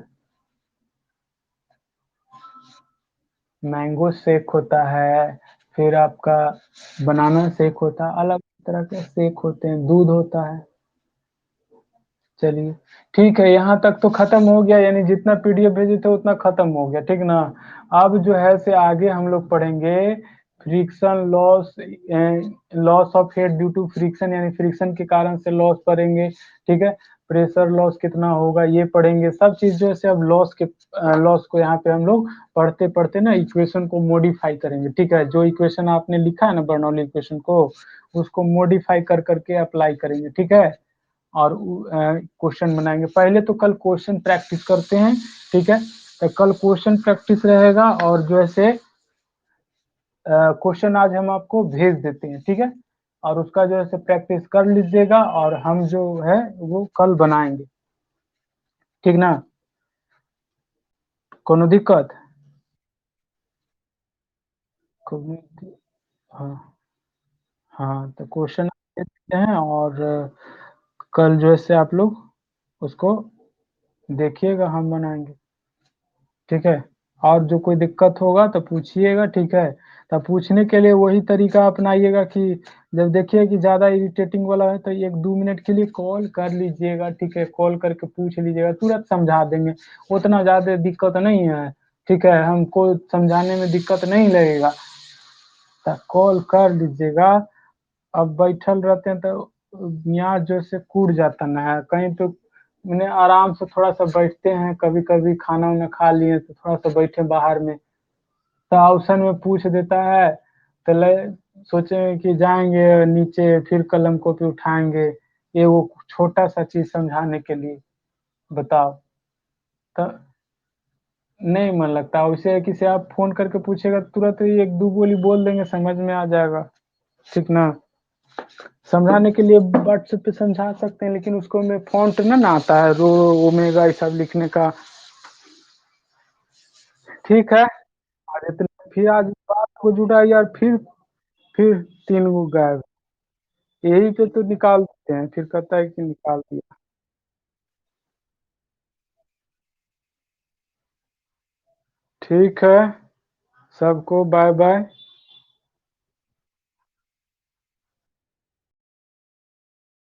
मैंगो शेक होता है, फिर आपका बनाना शेक होता है, अलग तरह के शेक होते हैं, दूध होता है। चलिए ठीक है, यहाँ तक तो खत्म हो गया, यानी जितना PDF भेजे थे उतना खत्म हो गया, ठीक ना। अब जो है से आगे हम लोग पढ़ेंगे friction loss, loss of head due to friction, यानी फ्रिक्शन के कारण से लॉस पड़ेंगे, ठीक है। प्रेशर लॉस कितना होगा ये पढ़ेंगे, सब चीज जो है से अब लॉस को यहाँ पे हम लोग पढ़ते पढ़ते ना इक्वेशन को मॉडिफाई करेंगे, ठीक है। जो इक्वेशन आपने लिखा है ना बर्नौली इक्वेशन को, उसको मॉडिफाई कर करके अप्लाई करेंगे, ठीक है। और क्वेश्चन बनाएंगे। पहले तो कल क्वेश्चन प्रैक्टिस करते हैं, ठीक है। तो कल क्वेश्चन प्रैक्टिस रहेगा और जो है से क्वेश्चन आज हम आपको भेज देते हैं, ठीक है। और उसका जो है से प्रैक्टिस कर लीजिएगा और हम जो है वो कल बनाएंगे, ठीक ना। कोनो दिक्कत, हाँ हाँ, तो क्वेश्चन देते हैं, और कल जो है से आप लोग उसको देखिएगा, हम बनाएंगे। ठीक है। और जो कोई दिक्कत होगा तो पूछिएगा, ठीक है। तब पूछने के लिए वही तरीका अपनाइएगा कि जब देखिए कि ज़्यादा इरिटेटिंग वाला है तो 1-2 मिनट के लिए कॉल कर लीजिएगा, ठीक है। कॉल करके पूछ लीजिएगा, तुरंत समझा देंगे। उतना ज़्यादा दिक्कत नहीं है, ठीक है। हमको समझाने में दिक्कत नहीं लगेगा, तो कॉल कर लीजिएगा। अब बैठल रहते हैं तो मियाँ जो से कूट जाता ना है कहीं, तो उन्हें आराम से थोड़ा सा बैठते हैं, कभी कभी खाना वाना खा लिए तो थोड़ा सा बैठे बाहर में, तो ऑप्शन में पूछ देता है, तो सोचे कि जाएंगे नीचे फिर कलम कॉपी उठाएंगे, ये वो छोटा सा चीज समझाने के लिए। बताओ। तो नहीं मन लगता, उसे किसी आप फोन करके पूछेगा तुरंत ही 1-2 बोली बोल देंगे, समझ में आ जाएगा। ठीक ना। समझाने के लिए व्हाट्सएप पे समझा सकते हैं, लेकिन उसको में फॉन्ट ना आता है, रो ओमेगा ये सब लिखने का। ठीक है। और इतना फिर आज बात को जुड़ा यार, फिर 3 गो गायब। यही पे तो निकाल देते हैं, फिर कहता है कि निकाल दिया। ठीक है। सबको बाय बाय।